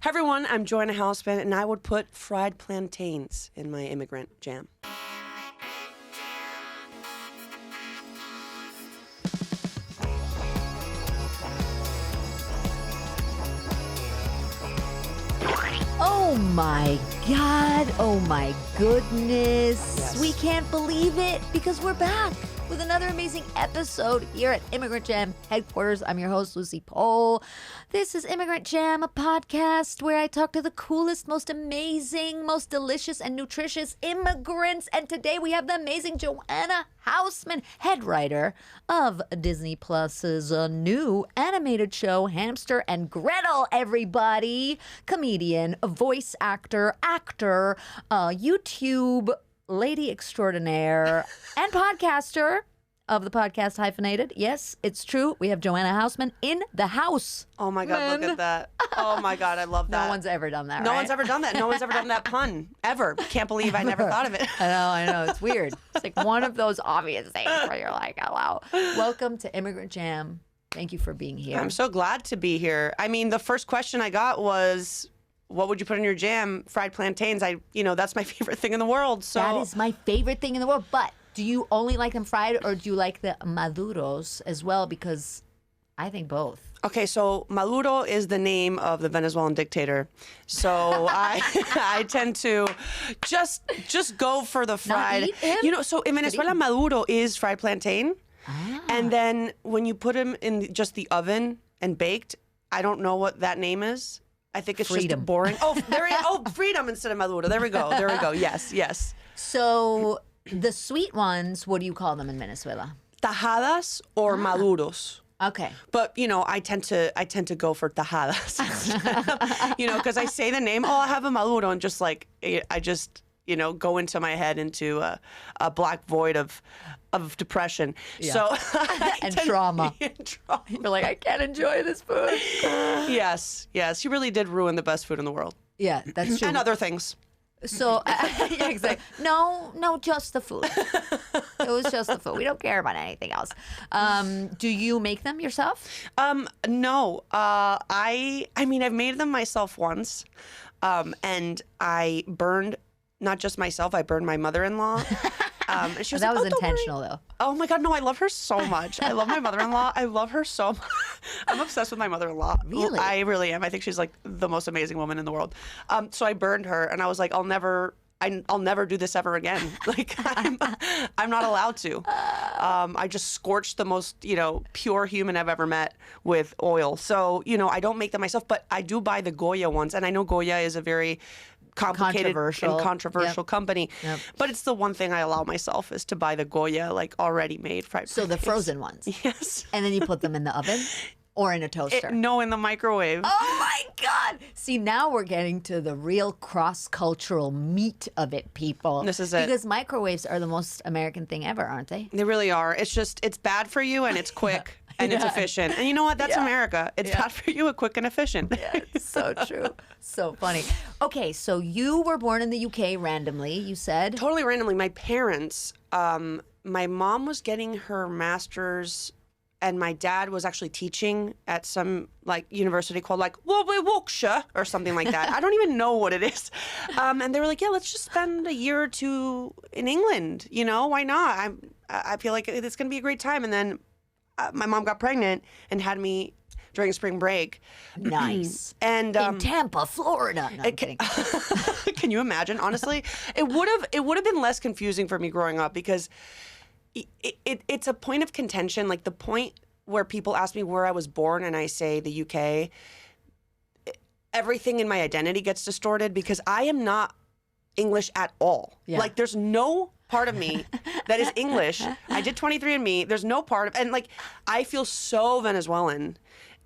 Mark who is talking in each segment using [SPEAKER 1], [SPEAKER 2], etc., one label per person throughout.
[SPEAKER 1] Hey everyone, I'm Joanna Hausmann, and I would put fried plantains in my immigrant jam.
[SPEAKER 2] Oh my God. Oh my goodness.
[SPEAKER 1] Yes.
[SPEAKER 2] We can't believe it because we're back with another amazing episode here at Immigrant Jam headquarters. I'm your host, Lucie Pohl. This is Immigrant Jam, a podcast where I talk to the coolest, most amazing, most delicious and nutritious immigrants. And today we have the amazing Joanna Hausmann, head writer of Disney Plus's new animated show, Hamster and Gretel, everybody. Comedian, voice actor, YouTube lady extraordinaire, and podcaster of the podcast Hyphenated. Yes, it's true. We have Joanna Hausmann in the house.
[SPEAKER 1] Oh my God, look at that. Oh my God, I love that.
[SPEAKER 2] No one's ever done that,
[SPEAKER 1] No
[SPEAKER 2] right?
[SPEAKER 1] one's ever done that. No one's ever done that pun, ever. Can't believe I never thought of it.
[SPEAKER 2] I know. It's weird. It's like one of those obvious things where you're like, oh, wow. Welcome to Immigrant Jam. Thank you for being here.
[SPEAKER 1] I'm so glad to be here. I mean, the first question I got was, what would you put in your jam? Fried plantains. That's my favorite thing in the world. So
[SPEAKER 2] That is my favorite thing in the world. But do you only like them fried or do you like the maduros as well? Because I think both.
[SPEAKER 1] Okay, so Maduro is the name of the Venezuelan dictator. So I tend to just go for the fried.
[SPEAKER 2] eat him?
[SPEAKER 1] So in Venezuela, Maduro is fried plantain. And then when you put him in just the oven and baked, I don't know what that name is. I think it's
[SPEAKER 2] Freedom.
[SPEAKER 1] just boring. Freedom instead of Maduro. There we go. Yes.
[SPEAKER 2] So the sweet ones, what do you call them in Venezuela?
[SPEAKER 1] Tajadas or maduros.
[SPEAKER 2] Okay.
[SPEAKER 1] But I tend to go for tajadas, because I say the name. Oh, I have a maduro, and just like I just go into my head into a black void of depression.
[SPEAKER 2] Yeah.
[SPEAKER 1] So
[SPEAKER 2] And trauma.
[SPEAKER 1] Trauma.
[SPEAKER 2] You're like, I can't enjoy this food.
[SPEAKER 1] Yes. He really did ruin the best food in the world,
[SPEAKER 2] Yeah, that's true.
[SPEAKER 1] and other things.
[SPEAKER 2] So, yeah, exactly. No, just the food. It was just the food. We don't care about anything else. Do you make them yourself?
[SPEAKER 1] No. I've made them myself once, and I burned not just myself. I burned my mother-in-law. And she was
[SPEAKER 2] That
[SPEAKER 1] like,
[SPEAKER 2] was
[SPEAKER 1] don't worry."
[SPEAKER 2] intentional, though.
[SPEAKER 1] Oh my God, no, I love her so much. I love my mother-in-law. I love her so much. I'm obsessed with my mother-in-law.
[SPEAKER 2] Really?
[SPEAKER 1] I really am. I think she's like the most amazing woman in the world. So I burned her, and I was like, I'll never do this ever again. Like I'm not allowed to. I just scorched the most, pure human I've ever met with oil. So, I don't make them myself, but I do buy the Goya ones. And I know Goya is a very complicated and controversial
[SPEAKER 2] Yep.
[SPEAKER 1] company.
[SPEAKER 2] Yep.
[SPEAKER 1] But it's the one thing I allow myself is to buy the Goya, like already made fried
[SPEAKER 2] So the
[SPEAKER 1] plantains.
[SPEAKER 2] frozen ones.
[SPEAKER 1] Yes.
[SPEAKER 2] And then you put them in the oven or in a toaster.
[SPEAKER 1] No, in the microwave.
[SPEAKER 2] Oh my God. See, now we're getting to the real cross-cultural meat of it, people.
[SPEAKER 1] This is it.
[SPEAKER 2] Because microwaves are the most American thing ever, aren't they?
[SPEAKER 1] They really are. It's bad for you and it's quick and it's efficient. And you know what? That's America. It's bad for you, quick and efficient.
[SPEAKER 2] Yeah, it's so true. So funny. Okay, so you were born in the UK randomly, you said.
[SPEAKER 1] Totally randomly. My parents, my mom was getting her master's and my dad was actually teaching at some university called Warwickshire or something like that. I don't even know what it is. And they were like, yeah, let's just spend a year or two in England. Why not? I feel like it's going to be a great time. And then my mom got pregnant and had me during spring break.
[SPEAKER 2] Nice.
[SPEAKER 1] And
[SPEAKER 2] in Tampa, Florida. No, I'm kidding.
[SPEAKER 1] Can you imagine? Honestly, it would have been less confusing for me growing up because it's a point of contention. Like the point where people ask me where I was born and I say the UK, everything in my identity gets distorted because I am not English at all.
[SPEAKER 2] Yeah.
[SPEAKER 1] Like there's no part of me that is English. I did 23andMe. There's no part of, and I feel so Venezuelan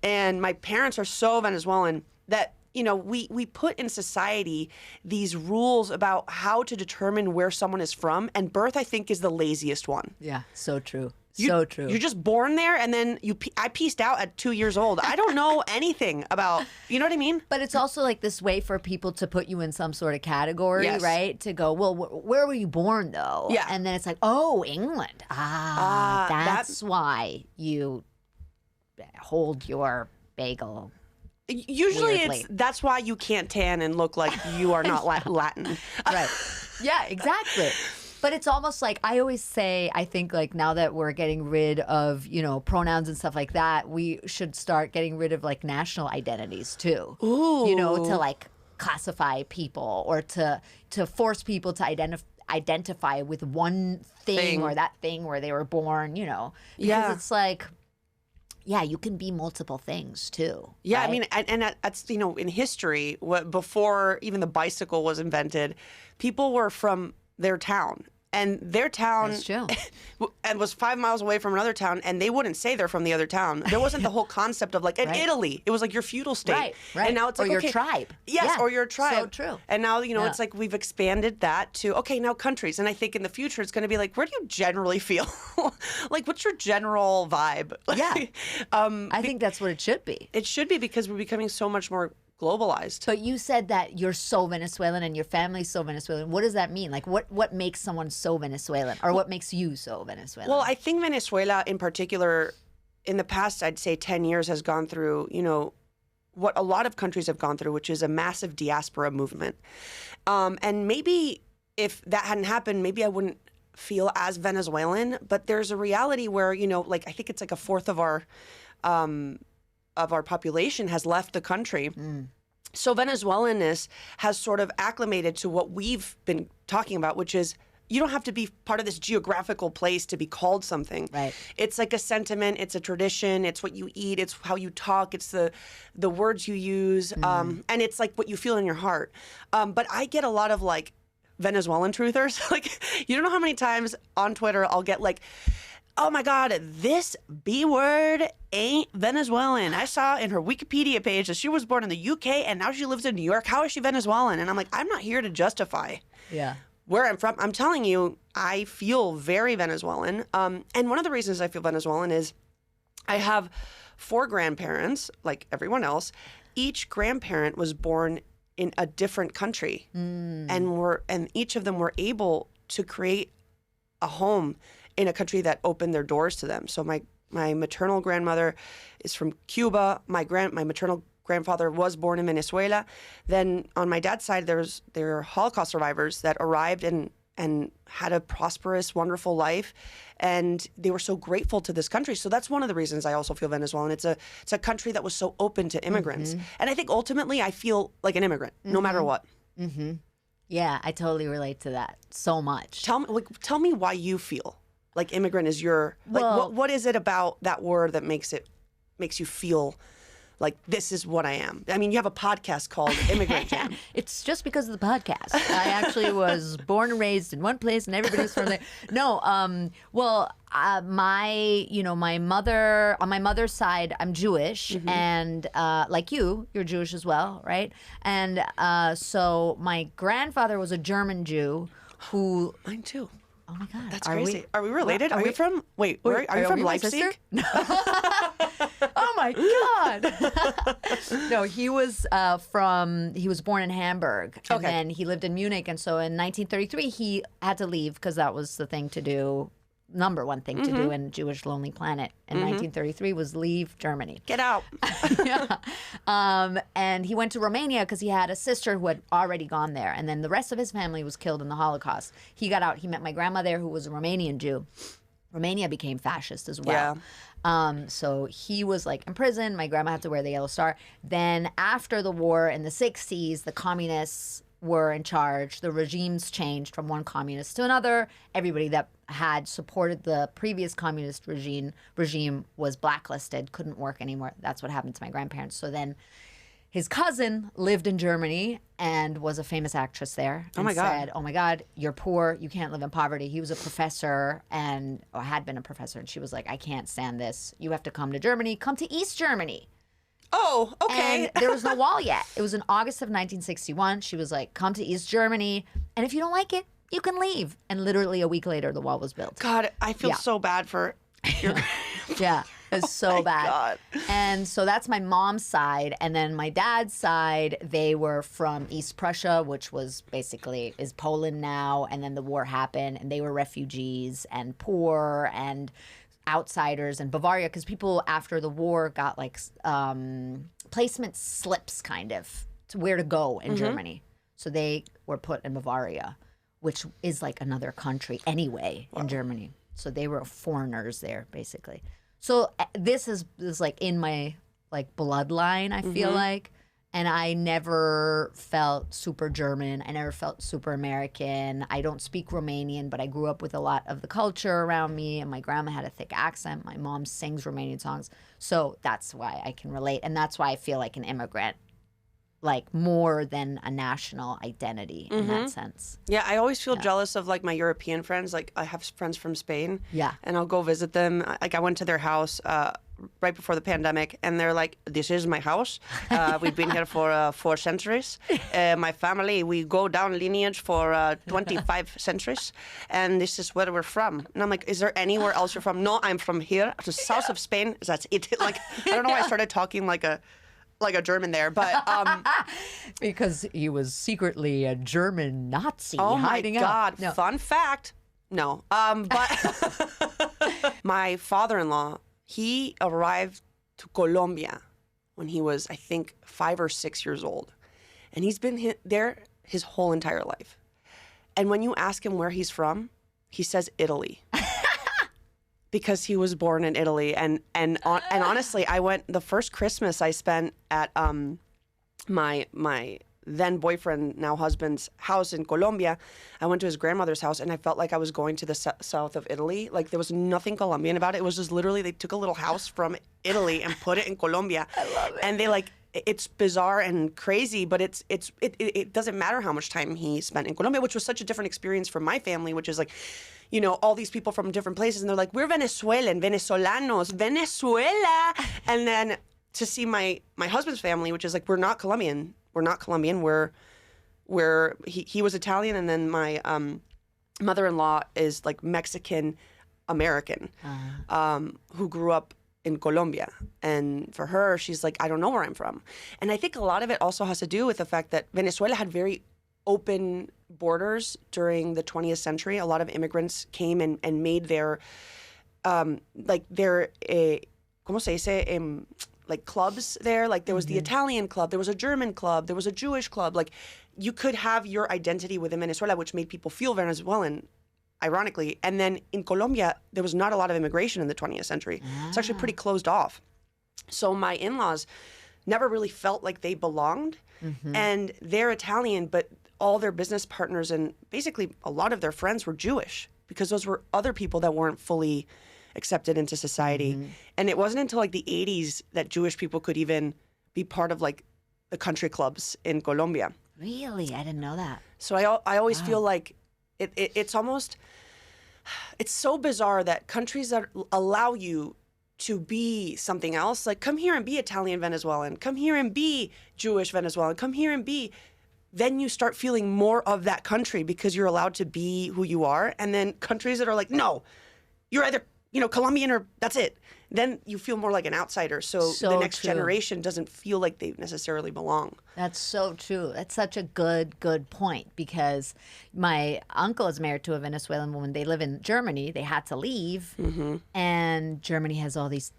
[SPEAKER 1] and my parents are so Venezuelan that, we put in society these rules about how to determine where someone is from. And birth, I think, is the laziest one.
[SPEAKER 2] Yeah, so true. So true.
[SPEAKER 1] You're just born there, and then I pieced out at 2 years old. I don't know anything about, you know what I mean?
[SPEAKER 2] But it's also like this way for people to put you in some sort of category,
[SPEAKER 1] Yes.
[SPEAKER 2] right? To go, well, where were you born, though?
[SPEAKER 1] Yeah.
[SPEAKER 2] And then it's like, oh, England. That's why you hold your bagel
[SPEAKER 1] Usually
[SPEAKER 2] weirdly.
[SPEAKER 1] that's why you can't tan and look like you are not Latin.
[SPEAKER 2] Right. Yeah, exactly. But it's almost like I always say, I think like now that we're getting rid of, pronouns and stuff like that, we should start getting rid of like national identities too.
[SPEAKER 1] Ooh.
[SPEAKER 2] To like classify people or to force people to identify with one thing or that thing where they were born, because it's like, yeah, you can be multiple things too.
[SPEAKER 1] Yeah,
[SPEAKER 2] right?
[SPEAKER 1] I mean, and that's, in history, before even the bicycle was invented, people were from their town. And their town
[SPEAKER 2] That's true.
[SPEAKER 1] and was 5 miles away from another town, and they wouldn't say they're from the other town. There wasn't the whole concept of like in Italy, it was like your feudal state.
[SPEAKER 2] Right.
[SPEAKER 1] And now it's like,
[SPEAKER 2] your
[SPEAKER 1] okay,
[SPEAKER 2] tribe.
[SPEAKER 1] Yes, or your tribe.
[SPEAKER 2] So true.
[SPEAKER 1] And now, it's like we've expanded that to, okay, now countries. And I think in the future it's going to be like, where do you generally feel? Like, what's your general vibe?
[SPEAKER 2] Yeah. I think that's what it should be.
[SPEAKER 1] It should be, because we're becoming so much more globalized.
[SPEAKER 2] But you said that you're so Venezuelan and your family's so Venezuelan. What does that mean? Like, what makes someone so Venezuelan, or what makes you so Venezuelan?
[SPEAKER 1] Well, I think Venezuela in particular, in the past, I'd say 10 years, has gone through, what a lot of countries have gone through, which is a massive diaspora movement. And maybe if that hadn't happened, maybe I wouldn't feel as Venezuelan. But there's a reality where, like I think it's like a fourth of our population has left the country. So Venezuelanness has sort of acclimated to what we've been talking about, which is you don't have to be part of this geographical place to be called something.
[SPEAKER 2] Right.
[SPEAKER 1] It's like a sentiment, it's a tradition, it's what you eat, it's how you talk, it's the words you use, and it's like what you feel in your heart. But I get a lot of like Venezuelan truthers. Like, you don't know how many times on Twitter I'll get like, oh my God, this B word ain't Venezuelan. I saw in her Wikipedia page that she was born in the UK and now she lives in New York. How is she Venezuelan? And I'm like, I'm not here to justify where I'm from. I'm telling you, I feel very Venezuelan. And one of the reasons I feel Venezuelan is I have 4 grandparents, like everyone else. Each grandparent was born in a different country, and each of them were able to create a home in a country that opened their doors to them. So my maternal grandmother is from Cuba. My maternal grandfather was born in Venezuela. Then on my dad's side, there are Holocaust survivors that arrived and had a prosperous, wonderful life, and they were so grateful to this country. So that's one of the reasons I also feel Venezuelan. It's a country that was so open to immigrants, and I think ultimately I feel like an immigrant, no matter what.
[SPEAKER 2] Yeah, I totally relate to that so much.
[SPEAKER 1] Tell me why you feel like immigrant is your, like,
[SPEAKER 2] Well-
[SPEAKER 1] what is it about that word that makes you feel like this is what I am? I mean, you have a podcast called Immigrant Jam.
[SPEAKER 2] It's just because of the podcast. I actually was born and raised in one place, and everybody's from there. No, my mother, on my mother's side, I'm Jewish, and like you're Jewish as well, right? And so my grandfather was a German Jew who.
[SPEAKER 1] Mine too.
[SPEAKER 2] Oh my God,
[SPEAKER 1] That's crazy. Are we related? Are you from? Wait, are you from Leipzig?
[SPEAKER 2] Oh my God. No, he was born in Hamburg, and then he lived in Munich, and so in 1933 he had to leave because that was the thing to do, number one thing to do in Jewish Lonely Planet in 1933 was leave Germany.
[SPEAKER 1] Get out.
[SPEAKER 2] Yeah. And he went to Romania because he had a sister who had already gone there, and then the rest of his family was killed in the Holocaust. He got out. He met my grandma there, who was a Romanian Jew. Romania became fascist as well. So he was like in prison. My grandma had to wear the yellow star. Then after the war in the 60s, the communists were in charge. The regimes changed from one communist to another. Everybody that had supported the previous communist regime was blacklisted, couldn't work anymore. That's what happened to my grandparents. So then his cousin lived in Germany and was a famous actress there. And said, oh my God, you're poor. You can't live in poverty. He was a professor or had been a professor. And she was like, I can't stand this. You have to come to Germany. Come to East Germany.
[SPEAKER 1] Oh, okay.
[SPEAKER 2] And there was no wall yet. It was in August of 1961. She was like, come to East Germany. And if you don't like it, you can leave. And literally a week later, the wall was built.
[SPEAKER 1] God, I feel so bad for your...
[SPEAKER 2] Yeah, it was so bad.
[SPEAKER 1] God.
[SPEAKER 2] And so that's my mom's side. And then my dad's side, they were from East Prussia, which is Poland now. And then the war happened and they were refugees and poor and outsiders and Bavaria, because people after the war got like placement slips kind of to where to go in Germany. So they were put in Bavaria, which is like another country anyway in Germany. So they were foreigners there, basically. So this is like in my like bloodline, I feel like. And I never felt super German. I never felt super American. I don't speak Romanian, but I grew up with a lot of the culture around me. And my grandma had a thick accent. My mom sings Romanian songs. So that's why I can relate. And that's why I feel like an immigrant, like more than a national identity in that sense.
[SPEAKER 1] Yeah, I always feel jealous of like my European friends. Like I have friends from Spain.
[SPEAKER 2] Yeah.
[SPEAKER 1] And I'll go visit them. Like I went to their house right before the pandemic, and they're like, "This is my house. We've been here for 4 centuries. My family, we go down lineage for 25 centuries, and this is where we're from." And I'm like, "Is there anywhere else you're from?" "No, I'm from here, the south of Spain. That's it." Like I don't know why I started talking like a German there, but
[SPEAKER 2] because he was secretly a German Nazi
[SPEAKER 1] oh
[SPEAKER 2] hiding
[SPEAKER 1] my God!
[SPEAKER 2] out. No.
[SPEAKER 1] Fun fact. No, but my father-in-law, he arrived to Colombia when he was, I think, 5 or 6 years old. And he's been there his whole entire life. And when you ask him where he's from, he says Italy. Because he was born in Italy. And honestly, I went, the first Christmas I spent at my then boyfriend, now husband's house in Colombia. I went to his grandmother's house, and I felt like I was going to the south of Italy. Like there was nothing Colombian about it. It was just literally they took a little house from Italy and put it in Colombia.
[SPEAKER 2] I love it.
[SPEAKER 1] And they like, it's bizarre and crazy, but it doesn't matter how much time he spent in Colombia, which was such a different experience for my family, which is like, you know, all these people from different places, and they're like, "We're Venezuelan, Venezolanos, Venezuela," and then to see my husband's family, which is like, we're not Colombian. We're not Colombian. He was Italian, and then my mother-in-law is like Mexican American, who grew up in Colombia. And for her, she's like, I don't know where I'm from. And I think a lot of it also has to do with the fact that Venezuela had very open borders during the 20th century. A lot of immigrants came and made their ¿cómo se dice? Like clubs there. Like there was the Italian club, there was a German club, there was a Jewish club. Like you could have your identity within Venezuela, which made people feel Venezuelan, ironically. And then in Colombia, there was not a lot of immigration in the 20th century. It's actually pretty closed off. So my in-laws never really felt like they belonged. And they're Italian, but all their business partners and basically a lot of their friends were Jewish, because those were other people that weren't fully accepted into society. And it wasn't until like the 80s that Jewish people could even be part of like the country clubs in Colombia.
[SPEAKER 2] Really? I didn't know that.
[SPEAKER 1] So I always feel like it's almost, it's so bizarre that countries that allow you to be something else, like come here and be Italian Venezuelan, come here and be Jewish Venezuelan, come here and be, then you start feeling more of that country because you're allowed to be who you are. And then countries that are like, no, you're either, you know, Colombian or that's it. Then you feel more like an outsider. So the next generation doesn't feel like they necessarily belong.
[SPEAKER 2] That's so true. That's such a good point, because my uncle is married to a Venezuelan woman. They live in Germany. They had to leave. And Germany has all these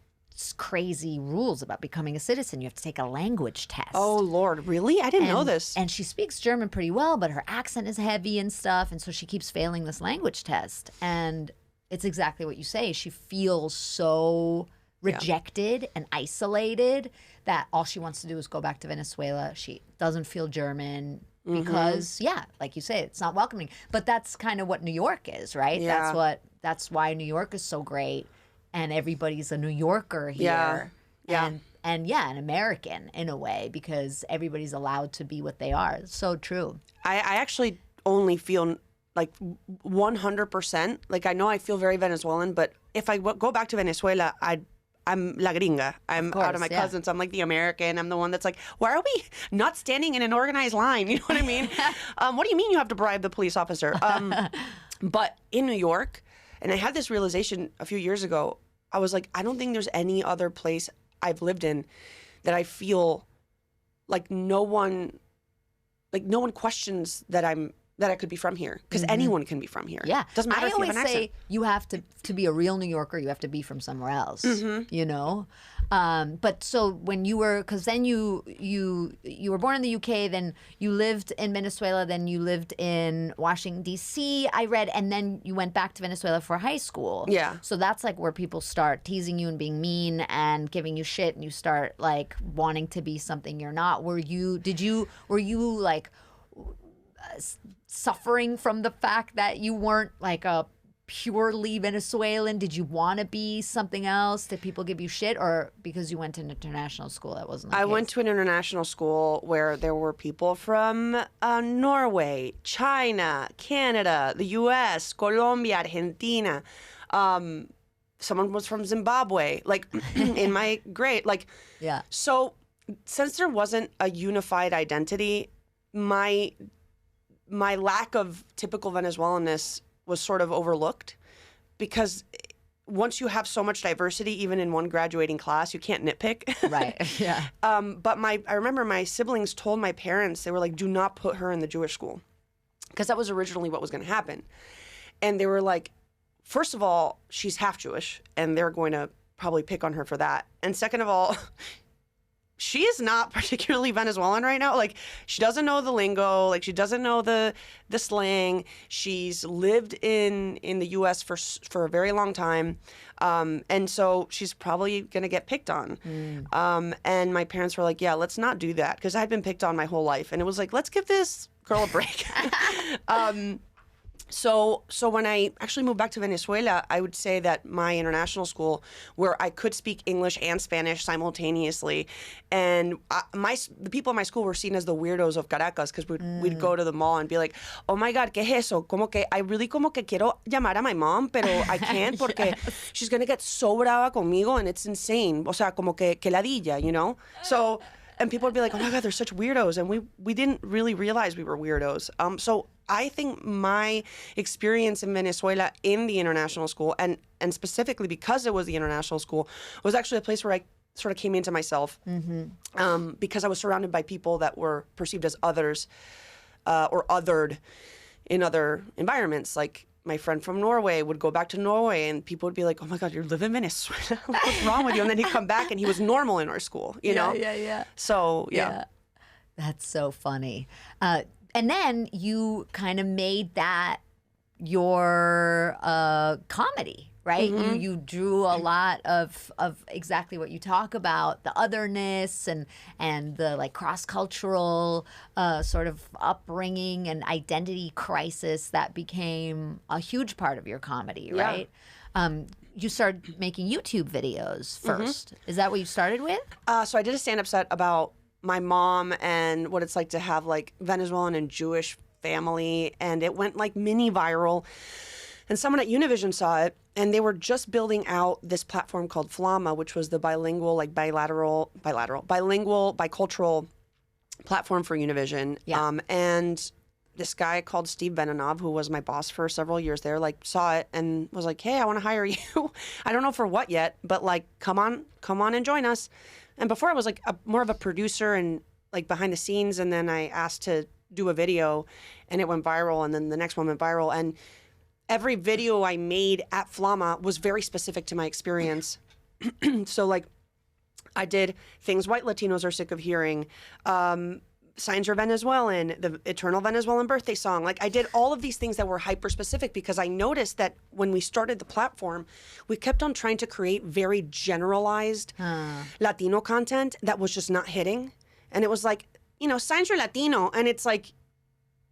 [SPEAKER 2] crazy rules about becoming a citizen. You have to take a language test.
[SPEAKER 1] Oh, Lord. Really? I didn't know this.
[SPEAKER 2] And she speaks German pretty well, but her accent is heavy and stuff. And so she keeps failing this language test. And it's exactly what you say. She feels so rejected and isolated that all she wants to do is go back to Venezuela. She doesn't feel German because, like you say, it's not welcoming. But that's kind of what New York is, right?
[SPEAKER 1] Yeah.
[SPEAKER 2] That's why New York is so great, and everybody's a New Yorker here. And an American in a way, because everybody's allowed to be what they are. It's so true.
[SPEAKER 1] I actually only feel like 100%. Like I know I feel very Venezuelan, but if I go back to Venezuela, I'm la gringa. I'm out of my cousins. I'm like the American. I'm the one that's like, why are we not standing in an organized line? You know what I mean? What do you mean you have to bribe the police officer? But in New York, and I had this realization a few years ago, I was like, I don't think there's any other place I've lived in that I feel like no one questions that I'm that I could be from here, because anyone can be from here.
[SPEAKER 2] Yeah.
[SPEAKER 1] Doesn't matter
[SPEAKER 2] I
[SPEAKER 1] if you have
[SPEAKER 2] always
[SPEAKER 1] an accent.
[SPEAKER 2] say you have to be a real New Yorker, you have to be from somewhere else, you know? But so when you were, because then you were born in the UK, then you lived in Venezuela, then you lived in Washington, D.C., I read, and then you went back to Venezuela for high school.
[SPEAKER 1] Yeah.
[SPEAKER 2] So that's like where people start teasing you and being mean and giving you shit, and you start like wanting to be something you're not. Were you like suffering from the fact that you weren't like a purely Venezuelan? Did you want to be something else? Did people give you shit, or because you went to an international school that wasn't the
[SPEAKER 1] I
[SPEAKER 2] case?
[SPEAKER 1] went to an international school where there were people from Norway, China, Canada, the U.S., Colombia, Argentina. Someone was from Zimbabwe, like in my grade. Like,
[SPEAKER 2] Yeah.
[SPEAKER 1] So since there wasn't a unified identity, my lack of typical Venezuelanness was sort of overlooked, because once you have so much diversity, even in one graduating class, you can't nitpick.
[SPEAKER 2] Right. Yeah.
[SPEAKER 1] But I remember my siblings told my parents, they were like, do not put her in the Jewish school, because that was originally what was going to happen. And they were like, first of all, she's half Jewish, and they're going to probably pick on her for that. And second of all, she is not particularly Venezuelan right now. Like, she doesn't know the lingo. Like, she doesn't know the slang. She's lived in the U.S. for a very long time. And so she's probably going to get picked on. And my parents were like, yeah, let's not do that. Because I had been picked on my whole life. And it was like, let's give this girl a break. So when I actually moved back to Venezuela, I would say that my international school, where I could speak English and Spanish simultaneously, and the people in my school were seen as the weirdos of Caracas, because we'd go to the mall and be like, oh my God, ¿qué es eso? Como que I really como que quiero llamar a my mom, pero I can't porque she's going to get so brava conmigo, and it's insane. O sea, como que ladilla, you know? So, and people would be like, oh my God, they're such weirdos. And we didn't really realize we were weirdos. So I think my experience in Venezuela in the international school, and specifically because it was the international school, was actually a place where I sort of came into myself, because I was surrounded by people that were perceived as others or othered in other environments. Like, my friend from Norway would go back to Norway, and people would be like, oh my God, you live in Venezuela. What's wrong with you? And then he'd come back, and he was normal in our school, you know?
[SPEAKER 2] Yeah.
[SPEAKER 1] So, yeah.
[SPEAKER 2] That's so funny. And then you kind of made that your comedy, right? You drew a lot of exactly what you talk about, the otherness and the like cross-cultural sort of upbringing and identity crisis that became a huge part of your comedy, right? You started making YouTube videos first. Is that what you started with?
[SPEAKER 1] So I did a stand-up set about my mom and what it's like to have like Venezuelan and Jewish family, and it went like mini viral. And someone at Univision saw it, and they were just building out this platform called Flama, which was the bilingual, bicultural platform for Univision.
[SPEAKER 2] Yeah.
[SPEAKER 1] And this guy called Steve Benanov, who was my boss for several years there, like saw it and was like, hey, I want to hire you. I don't know for what yet, but like, come on and join us. And before I was like more of a producer and like behind the scenes. And then I asked to do a video, and it went viral. And then the next one went viral. And every video I made at Flama was very specific to my experience. So like, I did things white Latinos are sick of hearing, Signs Are Venezuelan, the Eternal Venezuelan Birthday Song. Like, I did all of these things that were hyper-specific, because I noticed that when we started the platform, we kept on trying to create very generalized Latino content that was just not hitting. And it was like, you know, Signs Are Latino, and it's like,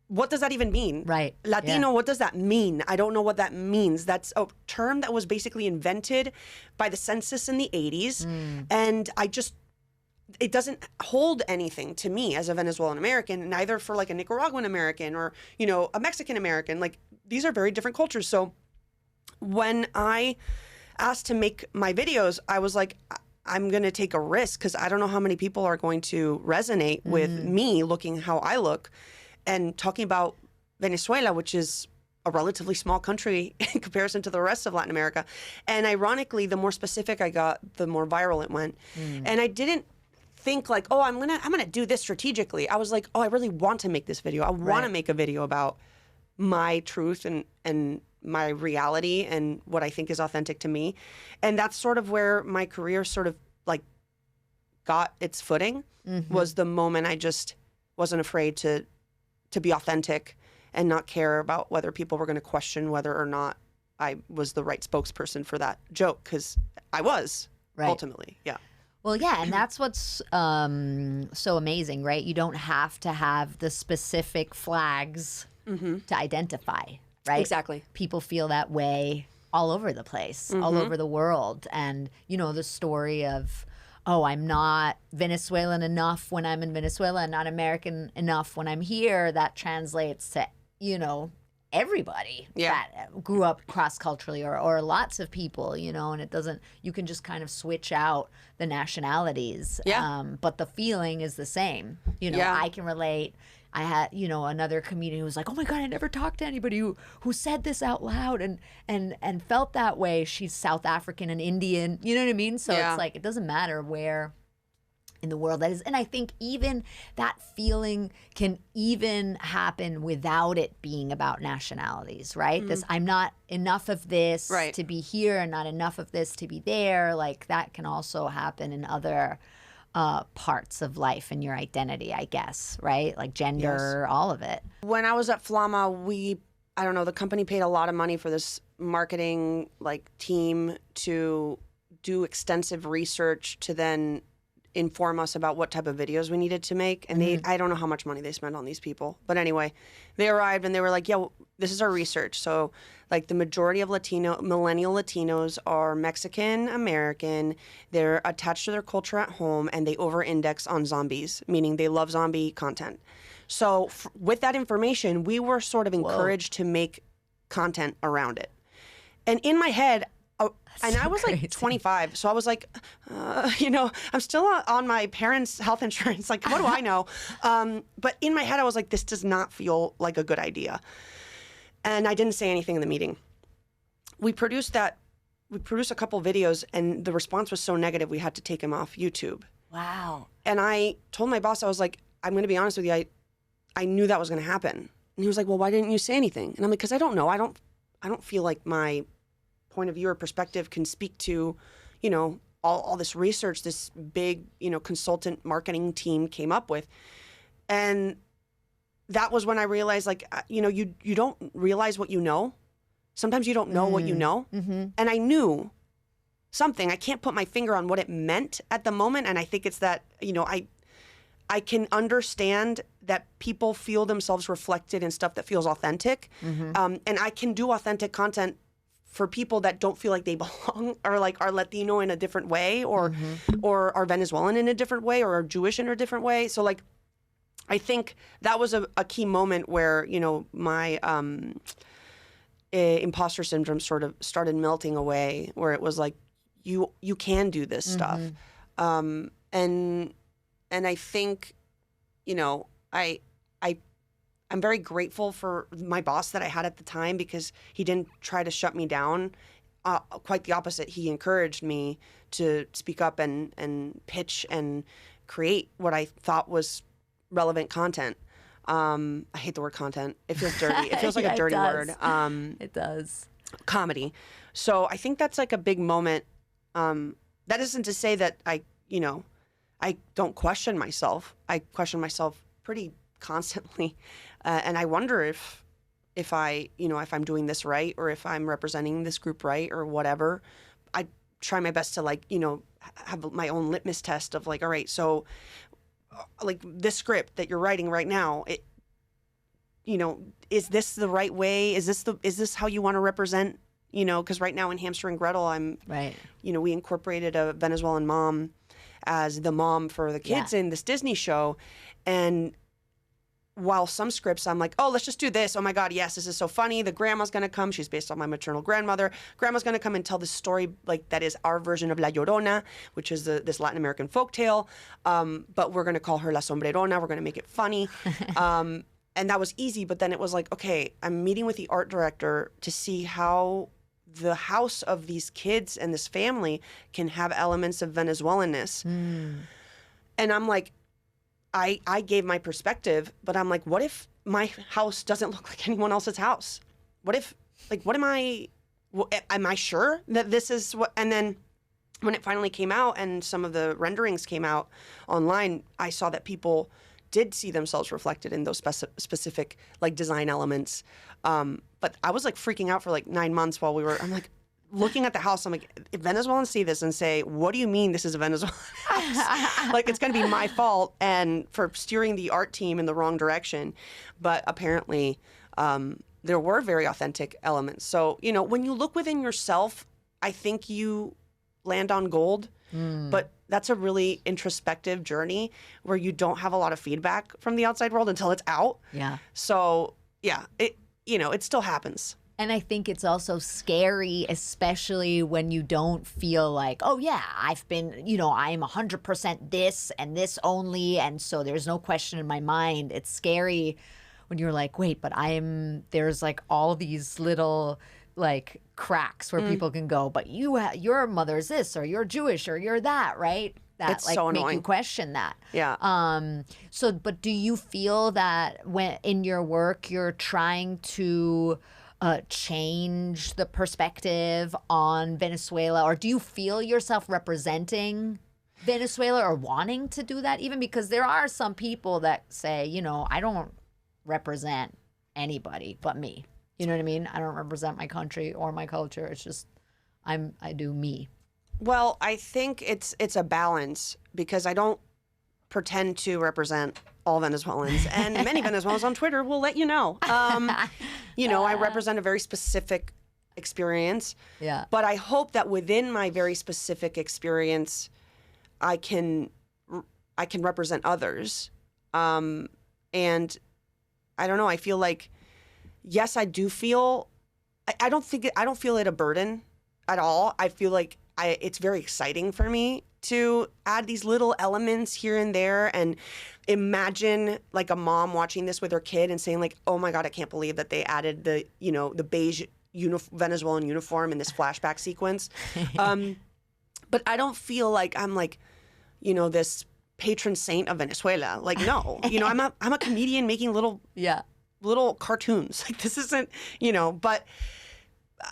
[SPEAKER 1] what does that even mean?
[SPEAKER 2] Right.
[SPEAKER 1] Latino, what does that mean? I don't know what that means. That's a term that was basically invented by the census in the 80s. And it doesn't hold anything to me as a Venezuelan American, neither for like a Nicaraguan American or, you know, a Mexican American. Like, these are very different cultures. So when I asked to make my videos, I was like, I'm going to take a risk, because I don't know how many people are going to resonate with me looking how I look and talking about Venezuela, which is a relatively small country in comparison to the rest of Latin America. And ironically, the more specific I got, the more viral it went. And I didn't think like, oh, I'm gonna do this strategically. I was like, oh, I really want to make this video. I want to make a video about my truth and my reality and what I think is authentic to me. And that's sort of where my career sort of like got its footing, was the moment I just wasn't afraid to be authentic and not care about whether people were going to question whether or not I was the right spokesperson for that joke, because I was ultimately. Yeah.
[SPEAKER 2] Well, yeah, and that's what's so amazing, right? You don't have to have the specific flags to identify, right?
[SPEAKER 1] Exactly.
[SPEAKER 2] People feel that way all over the place, all over the world. And, you know, the story of, oh, I'm not Venezuelan enough when I'm in Venezuela and not American enough when I'm here, that translates to, you know, everybody that grew up cross-culturally or lots of people, you know, and it doesn't, you can just kind of switch out the nationalities. But the feeling is the same. You know, I can relate. I had, you know, another comedian who was like, oh my God, I never talked to anybody who said this out loud and felt that way. She's South African and Indian, you know what I mean? So it's like, it doesn't matter where in the world that is. And I think even that feeling can even happen without it being about nationalities, right? This, I'm not enough of this to be here and not enough of this to be there. Like that can also happen in other parts of life and your identity, I guess, right? Like gender, all of it.
[SPEAKER 1] When I was at Flama, I don't know, the company paid a lot of money for this marketing like team to do extensive research to then inform us about what type of videos we needed to make. And I don't know how much money they spent on these people. But anyway, they arrived and they were like, yeah, well, this is our research. So like the majority of millennial Latinos are Mexican American. They're attached to their culture at home and they over-index on zombies, meaning they love zombie content. So with that information, we were sort of encouraged to make content around it. And in my head, and I was like 25, so I was like, you know, I'm still on my parents' health insurance. Like, what do I know? But in my head, I was like, this does not feel like a good idea. And I didn't say anything in the meeting. We produced a couple videos, and the response was so negative, we had to take them off YouTube.
[SPEAKER 2] Wow.
[SPEAKER 1] And I told my boss, I was like, I'm going to be honest with you, I knew that was going to happen. And he was like, well, why didn't you say anything? And I'm like, because I don't know. I don't feel like my point of view or perspective can speak to, you know, all this research this big, you know, consultant marketing team came up with. And that was when I realized, like, you know, you don't realize what you know. Sometimes you don't know what you know. And I knew something. I can't put my finger on what it meant at the moment. And I think it's that, you know, I can understand that people feel themselves reflected in stuff that feels authentic. And I can do authentic content for people that don't feel like they belong, or like are Latino in a different way, or are Venezuelan in a different way, or are Jewish in a different way. So like, I think that was a key moment where, you know, my imposter syndrome sort of started melting away, where it was like, you can do this stuff. And I think, you know, I'm very grateful for my boss that I had at the time, because he didn't try to shut me down. Quite the opposite. He encouraged me to speak up and pitch and create what I thought was relevant content. I hate the word content. It feels dirty. It feels like a dirty word.
[SPEAKER 2] It does.
[SPEAKER 1] Comedy. So I think that's like a big moment. That isn't to say that I don't question myself. I question myself pretty constantly. And I wonder if I'm doing this right, or if I'm representing this group right, or whatever. I try my best to, like, you know, have my own litmus test of like, all right, so like this script that you're writing right now, it, you know, is this the right way? Is this how you want to represent, you know, because right now in Hamster and Gretel, you know, we incorporated a Venezuelan mom as the mom for the kids in this Disney show. And while some scripts I'm like, oh, let's just do this. Oh my God, yes, this is so funny. The grandma's going to come. She's based on my maternal grandmother. Grandma's going to come and tell this story, like that is our version of La Llorona, which is this Latin American folktale. But we're going to call her La Sombrerona. We're going to make it funny. And that was easy. But then it was like, okay, I'm meeting with the art director to see how the house of these kids and this family can have elements of Venezuelanness. And I'm like, I gave my perspective, but I'm like, what if my house doesn't look like anyone else's house? What if, like, what am I sure that this is what, and then when it finally came out and some of the renderings came out online, I saw that people did see themselves reflected in those specific like design elements. But I was like freaking out for like 9 months while I'm like, looking at the house, I'm like, if Venezuelans see this and say, what do you mean this is a Venezuelan house? Like, it's going to be my fault and for steering the art team in the wrong direction. But apparently, there were very authentic elements. So, you know, when you look within yourself, I think you land on gold. But that's a really introspective journey where you don't have a lot of feedback from the outside world until it's out.
[SPEAKER 2] Yeah.
[SPEAKER 1] So, yeah, it still happens.
[SPEAKER 2] And I think it's also scary, especially when you don't feel like, oh, yeah, I've been, you know, I'm 100% this and this only. And so there's no question in my mind. It's scary when you're like, wait, but there's like all these little like cracks where people can go, but your mother's this, or you're Jewish, or you're that, right? That
[SPEAKER 1] it's
[SPEAKER 2] like
[SPEAKER 1] so
[SPEAKER 2] make
[SPEAKER 1] annoying.
[SPEAKER 2] you question that.
[SPEAKER 1] Yeah.
[SPEAKER 2] So, but do you feel that when in your work you're trying to change the perspective on Venezuela, or do you feel yourself representing Venezuela or wanting to do that? Even because there are some people that say, you know, I don't represent anybody but me. You know what I mean? I don't represent my country or my culture. It's just I do me.
[SPEAKER 1] Well, I think it's a balance because I don't pretend to represent all Venezuelans, and many Venezuelans on Twitter will let you know. You know, I represent a very specific experience.
[SPEAKER 2] Yeah.
[SPEAKER 1] But I hope that within my very specific experience, I can represent others. And I don't know. I feel like, yes, I do feel. I don't feel it a burden at all. I feel like it's very exciting for me to add these little elements here and there, and imagine like a mom watching this with her kid and saying like, oh my God, I can't believe that they added the beige Venezuelan uniform in this flashback sequence. But I don't feel like I'm like, you know, this patron saint of Venezuela. Like, no, you know, I'm a comedian making little cartoons. Like, this isn't, you know, but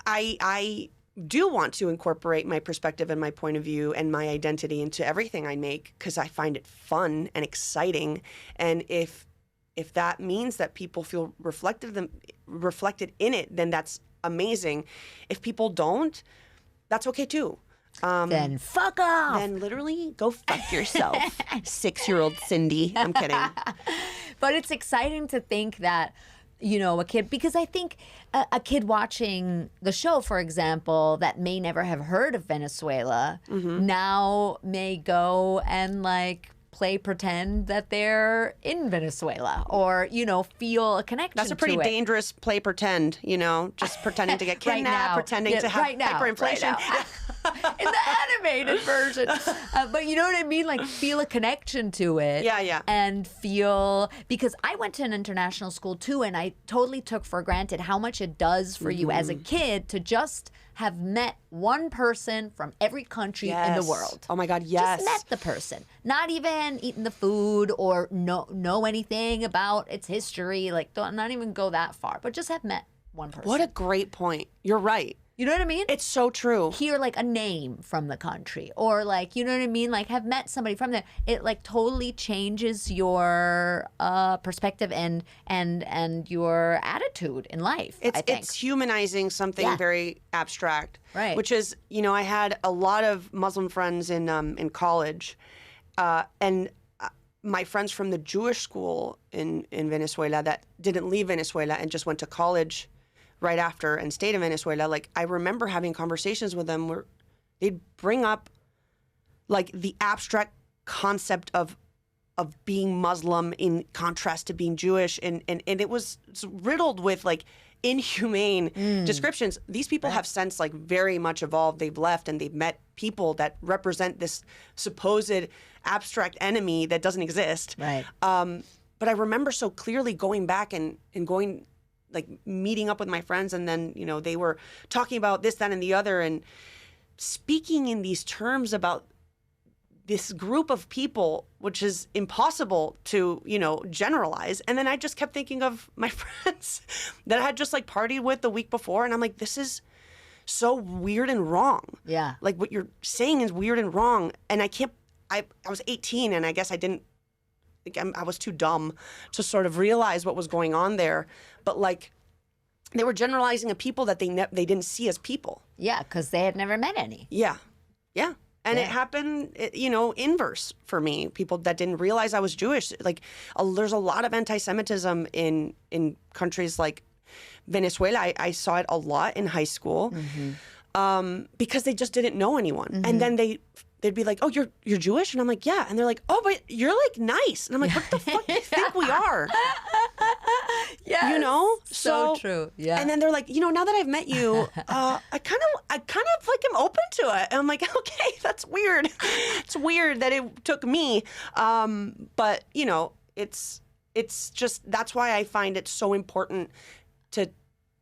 [SPEAKER 1] I do want to incorporate my perspective and my point of view and my identity into everything I make because I find it fun and exciting. And if that means that people feel reflected in it, then that's amazing. If people don't, that's okay too.
[SPEAKER 2] Then fuck off.
[SPEAKER 1] Then literally go fuck yourself, 6-year-old Cindy. I'm kidding.
[SPEAKER 2] But it's exciting to think that, you know, a kid, because I think a kid watching the show, for example, that may never have heard of Venezuela, now may go and like play pretend that they're in Venezuela, or, you know, feel a connection to it.
[SPEAKER 1] That's a pretty dangerous play pretend, you know, just pretending to get kidnapped, pretending to have hyperinflation.
[SPEAKER 2] In the animated version. But you know what I mean? Like, feel a connection to it.
[SPEAKER 1] Yeah.
[SPEAKER 2] And feel, because I went to an international school too, and I totally took for granted how much it does for you as a kid to just have met one person from every country in the world.
[SPEAKER 1] Oh my God, yes.
[SPEAKER 2] Just met the person. Not even eaten the food or know anything about its history. Like, not even go that far, but just have met one person.
[SPEAKER 1] What a great point. You're right.
[SPEAKER 2] You know what I mean?
[SPEAKER 1] It's so true.
[SPEAKER 2] Hear like a name from the country, or like, you know what I mean? Like, have met somebody from there. It like totally changes your perspective and your attitude in life. I think
[SPEAKER 1] it's humanizing something very abstract,
[SPEAKER 2] right?
[SPEAKER 1] Which is, you know, I had a lot of Muslim friends in college, and my friends from the Jewish school in Venezuela that didn't leave Venezuela and just went to college right after and stayed in Venezuela. Like, I remember having conversations with them where they'd bring up like the abstract concept of being Muslim in contrast to being Jewish, and it was riddled with like inhumane descriptions. These people have since like very much evolved. They've left and they've met people that represent this supposed abstract enemy that doesn't exist.
[SPEAKER 2] Right.
[SPEAKER 1] But I remember so clearly going back and going, like, meeting up with my friends, and then, you know, they were talking about this, that, and the other, and speaking in these terms about this group of people, which is impossible to, generalize. And then I just kept thinking of my friends that I had just like partied with the week before. And I'm like, this is so weird and wrong.
[SPEAKER 2] Yeah.
[SPEAKER 1] Like what you're saying is weird and wrong. And I was 18 and I guess I was too dumb to sort of realize what was going on there. But like they were generalizing a people that they didn't see as people.
[SPEAKER 2] Yeah, because they had never met any.
[SPEAKER 1] Yeah. Yeah. And it happened, inverse for me. People that didn't realize I was Jewish. Like, there's a lot of anti-Semitism in countries like Venezuela. I saw it a lot in high school because they just didn't know anyone. And then they'd be like, "Oh, you're Jewish?" And I'm like, "Yeah." And they're like, "Oh, but you're like nice." And I'm like, "What the fuck do you think we are?"
[SPEAKER 2] Yeah,
[SPEAKER 1] So
[SPEAKER 2] true. Yeah.
[SPEAKER 1] And then they're like, now that I've met you, I kind of like am open to it. And I'm like, okay, that's weird. It's weird that it took me. But it's just, that's why I find it so important to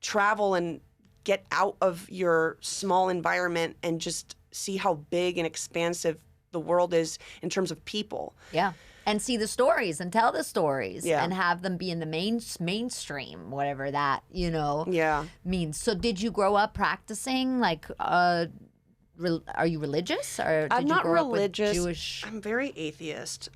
[SPEAKER 1] travel and get out of your small environment and just see how big and expansive the world is in terms of people.
[SPEAKER 2] Yeah. And see the stories and tell the stories
[SPEAKER 1] Yeah.
[SPEAKER 2] and have them be in the mainstream, whatever that,
[SPEAKER 1] Yeah.
[SPEAKER 2] means. So did you grow up practicing? Like, are you religious? Or did
[SPEAKER 1] I'm
[SPEAKER 2] you
[SPEAKER 1] not
[SPEAKER 2] grow
[SPEAKER 1] religious.
[SPEAKER 2] Up with Jewish?
[SPEAKER 1] I'm very atheist.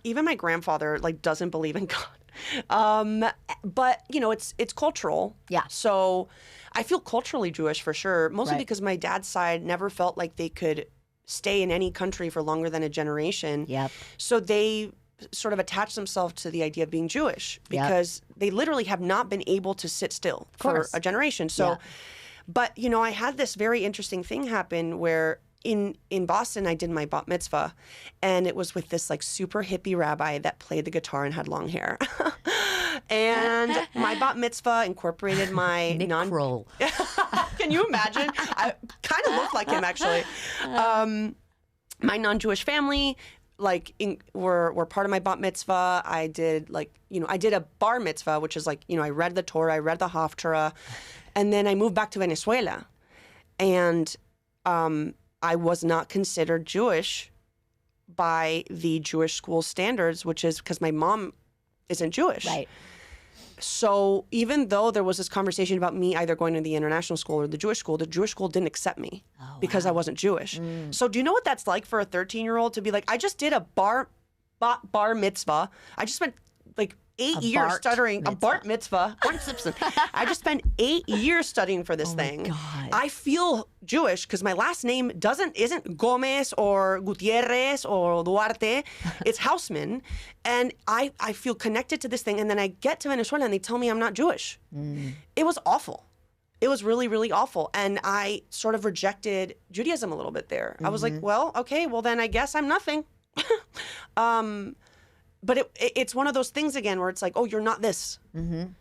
[SPEAKER 1] Even my grandfather doesn't believe in God. But it's cultural.
[SPEAKER 2] Yeah.
[SPEAKER 1] So I feel culturally Jewish for sure, mostly
[SPEAKER 2] Right.
[SPEAKER 1] because my dad's side never felt like they could stay in any country for longer than a generation.
[SPEAKER 2] Yep.
[SPEAKER 1] So they sort of attach themselves to the idea of being Jewish because they literally have not been able to sit still for
[SPEAKER 2] course.
[SPEAKER 1] a generation. So,
[SPEAKER 2] Yeah.
[SPEAKER 1] but I had this very interesting thing happen where in Boston, I did my bat mitzvah, and it was with this like super hippie rabbi that played the guitar and had long hair. And my bat mitzvah incorporated my
[SPEAKER 2] Nick Kroll.
[SPEAKER 1] Can you imagine? I kind of looked like him actually. My non-Jewish family were part of my bat mitzvah. I did I did a bar mitzvah, which is I read the Torah, I read the Haftarah, and then I moved back to Venezuela, and I was not considered Jewish by the Jewish school standards, which is because my mom isn't Jewish.
[SPEAKER 2] Right.
[SPEAKER 1] So even though there was this conversation about me either going to the international school or the Jewish school didn't accept me because I wasn't Jewish. So do you know what that's like for a 13-year-old to be like, I just did a bar mitzvah. I just spent 8 years studying a bar mitzvah. I just spent 8 years studying for this thing.
[SPEAKER 2] God.
[SPEAKER 1] I feel Jewish because my last name isn't Gomez or Gutierrez or Duarte. It's Hausmann. And I feel connected to this thing. And then I get to Venezuela and they tell me I'm not Jewish. It was awful. It was really, really awful. And I sort of rejected Judaism a little bit there. I was like, well, okay, well then I guess I'm nothing. But it's one of those things again where it's like, oh, you're not this. And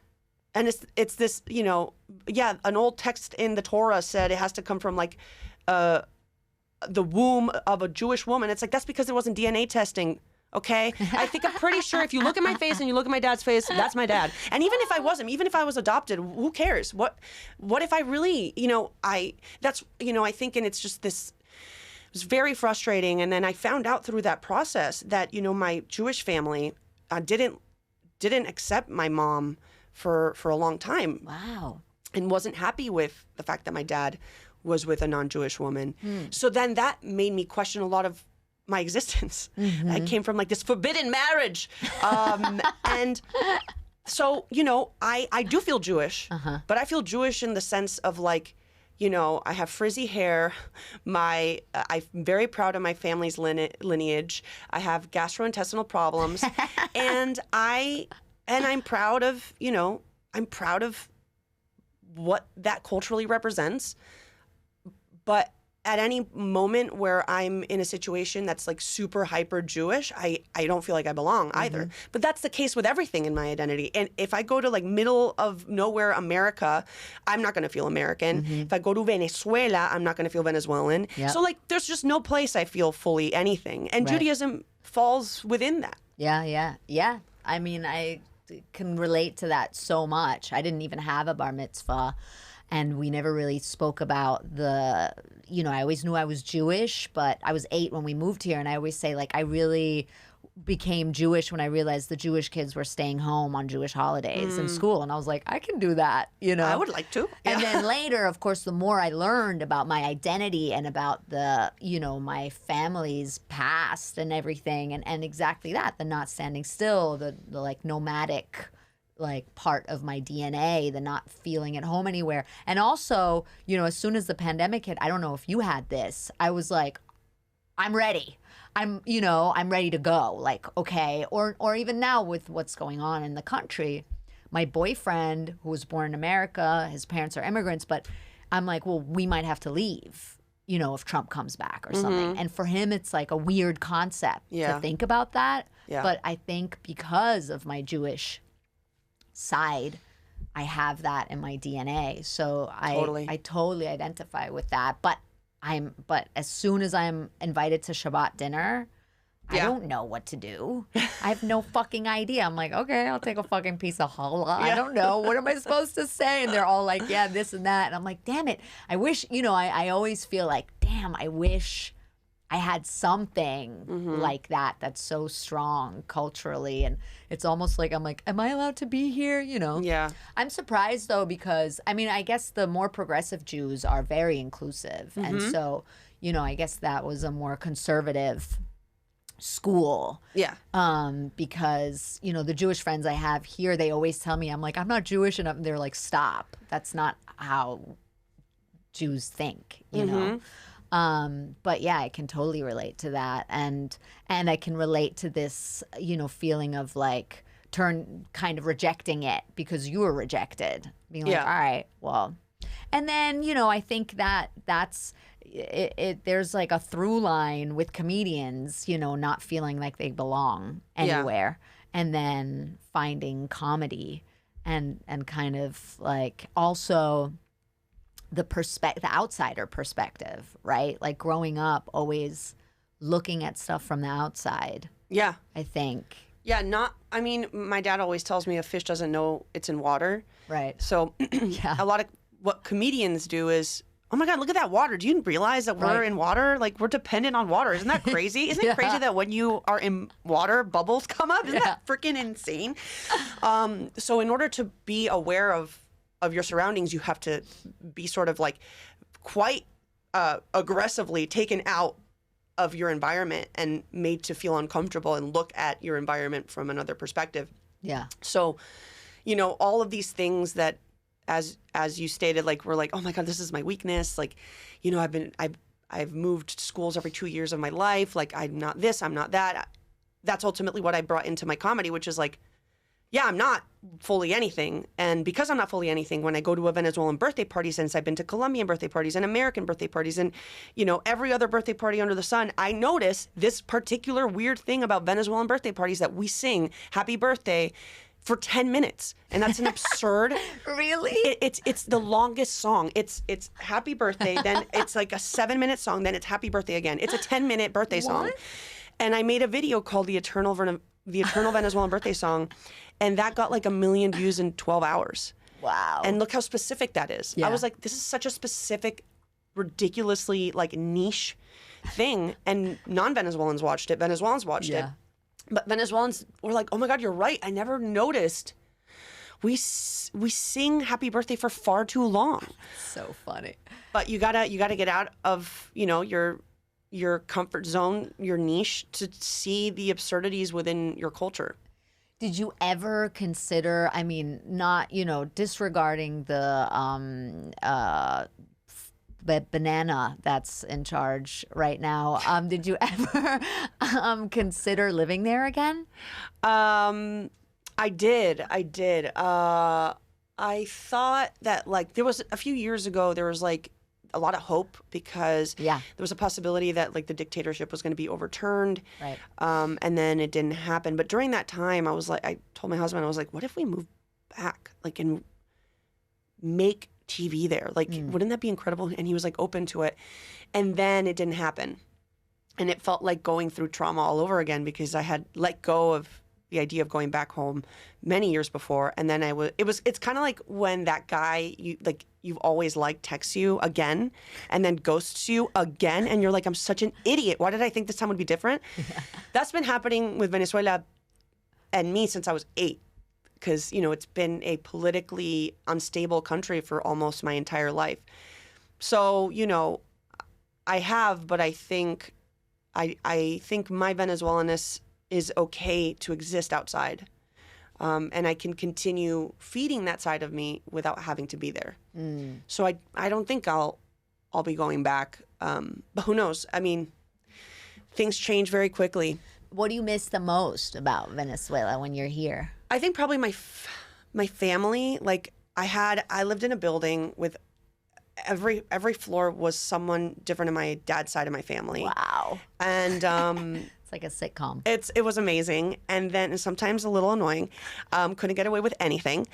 [SPEAKER 1] it's this, an old text in the Torah said it has to come from the womb of a Jewish woman. It's like, that's because there wasn't DNA testing. Okay. I'm pretty sure if you look at my face and you look at my dad's face, that's my dad. And even if I wasn't, even if I was adopted, who cares? What if I really, I think, and it's just this, it was very frustrating. And then I found out through that process that, my Jewish family didn't accept my mom for a long time.
[SPEAKER 2] Wow.
[SPEAKER 1] And wasn't happy with the fact that my dad was with a non-Jewish woman. So then that made me question a lot of my existence. I came from this forbidden marriage. And so, I do feel Jewish, but I feel Jewish in the sense of I have frizzy hair. I'm very proud of my family's lineage. I have gastrointestinal problems, and I'm proud of what that culturally represents. But at any moment where I'm in a situation that's super hyper Jewish, I don't feel like I belong either. But that's the case with everything in my identity. And if I go to middle of nowhere America, I'm not going to feel American. If I go to Venezuela, I'm not going to feel Venezuelan.
[SPEAKER 2] Yep.
[SPEAKER 1] So there's just no place I feel fully anything. And Judaism falls within that.
[SPEAKER 2] Yeah. I mean, I can relate to that so much. I didn't even have a bar mitzvah. And we never really spoke about the, I always knew I was Jewish, but I was 8 when we moved here. And I always say, like, I really became Jewish when I realized the Jewish kids were staying home on Jewish holidays in school. And I was like, I can do that,
[SPEAKER 1] I would like to.
[SPEAKER 2] And then later, of course, the more I learned about my identity and about the, my family's past and everything, and exactly that, the not standing still, the like nomadic like part of my DNA, the not feeling at home anywhere. And also, as soon as the pandemic hit, I don't know if you had this, I was like, I'm ready. I'm ready to go. Like, okay. Or even now with what's going on in the country, my boyfriend, who was born in America, his parents are immigrants, but I'm like, well, we might have to leave, if Trump comes back or something. And for him, it's like a weird concept to think about that.
[SPEAKER 1] Yeah.
[SPEAKER 2] But I think because of my Jewish side, I have that in my DNA. So I totally identify with that. But as soon as I'm invited to Shabbat dinner, I don't know what to do. I have no fucking idea. I'm like, okay, I'll take a fucking piece of challah. I don't know. What am I supposed to say? And they're all like, yeah, this and that. And I'm like, damn it. I wish, I always feel like, damn, I wish I had something like that that's so strong culturally. And it's almost like I'm like, am I allowed to be here?
[SPEAKER 1] Yeah.
[SPEAKER 2] I'm surprised, though, because, I guess the more progressive Jews are very inclusive. And so, I guess that was a more conservative school.
[SPEAKER 1] Yeah.
[SPEAKER 2] Because, the Jewish friends I have here, they always tell me, I'm like, I'm not Jewish enough. And they're like, stop. That's not how Jews think, you know? But yeah, I can totally relate to that. And I can relate to this, feeling of like kind of rejecting it because you were rejected. Being like, all right, well. And then, I think that's it. There's like a through line with comedians, not feeling like they belong anywhere. And then finding comedy and kind of like also the outsider perspective, right? Like growing up, always looking at stuff from the outside.
[SPEAKER 1] Yeah.
[SPEAKER 2] I think.
[SPEAKER 1] Yeah, my dad always tells me a fish doesn't know it's in water.
[SPEAKER 2] Right.
[SPEAKER 1] So a lot of what comedians do is, oh my God, look at that water. Do you realize that we're in water? Like, we're dependent on water. Isn't that crazy? Isn't it crazy that when you are in water, bubbles come up? Isn't that freaking insane? So in order to be aware of your surroundings, you have to be sort of like quite aggressively taken out of your environment and made to feel uncomfortable and look at your environment from another perspective.
[SPEAKER 2] Yeah.
[SPEAKER 1] So, all of these things that, as you stated, like, we're like, oh my God, this is my weakness. Like, I've moved schools every 2 years of my life. Like, I'm not this, I'm not that. That's ultimately what I brought into my comedy, which is like, yeah, I'm not fully anything. And because I'm not fully anything, when I go to a Venezuelan birthday party, since I've been to Colombian birthday parties and American birthday parties and, every other birthday party under the sun, I notice this particular weird thing about Venezuelan birthday parties that we sing happy birthday for 10 minutes. And that's an absurd.
[SPEAKER 2] Really?
[SPEAKER 1] It's the longest song. It's happy birthday, then it's like a 7-minute song, then it's happy birthday again. It's a 10-minute birthday song. And I made a video called The Eternal Venezuelan Birthday Song, and that got like 1 million views in 12 hours.
[SPEAKER 2] Wow.
[SPEAKER 1] And look how specific that is.
[SPEAKER 2] Yeah.
[SPEAKER 1] I was like, this is such a specific, ridiculously like niche thing. And non-Venezuelans watched it. Venezuelans watched it. But Venezuelans were like, oh my God, you're right. I never noticed. We sing happy birthday for far too long.
[SPEAKER 2] So funny.
[SPEAKER 1] But you gotta get out of, your comfort zone, your niche, to see the absurdities within your culture.
[SPEAKER 2] Did you ever consider, not, disregarding the banana that's in charge right now, did you ever consider living there again?
[SPEAKER 1] I did. I thought that, like, there was a few years ago, there was like a lot of hope because there was a possibility that like the dictatorship was going to be overturned.
[SPEAKER 2] Right.
[SPEAKER 1] And then it didn't happen. But during that time, I told my husband, I was like, what if we move back, like, and make TV there? Like, wouldn't that be incredible? And he was like open to it. And then it didn't happen. And it felt like going through trauma all over again because I had let go of the idea of going back home many years before. And then it's kind of like when that guy you've always liked texts you again and then ghosts you again. And you're like, I'm such an idiot. Why did I think this time would be different? That's been happening with Venezuela and me since I was 8. Because, it's been a politically unstable country for almost my entire life. So, I have, but I think my Venezuelanness is okay to exist outside. And I can continue feeding that side of me without having to be there. So I don't think I'll be going back. But who knows? I mean, things change very quickly.
[SPEAKER 2] What do you miss the most about Venezuela when you're here?
[SPEAKER 1] I think probably my family. Like I lived in a building with every floor was someone different in my dad's side of my family.
[SPEAKER 2] Wow.
[SPEAKER 1] And
[SPEAKER 2] it's like a sitcom.
[SPEAKER 1] It was amazing, and then sometimes a little annoying. Couldn't get away with anything.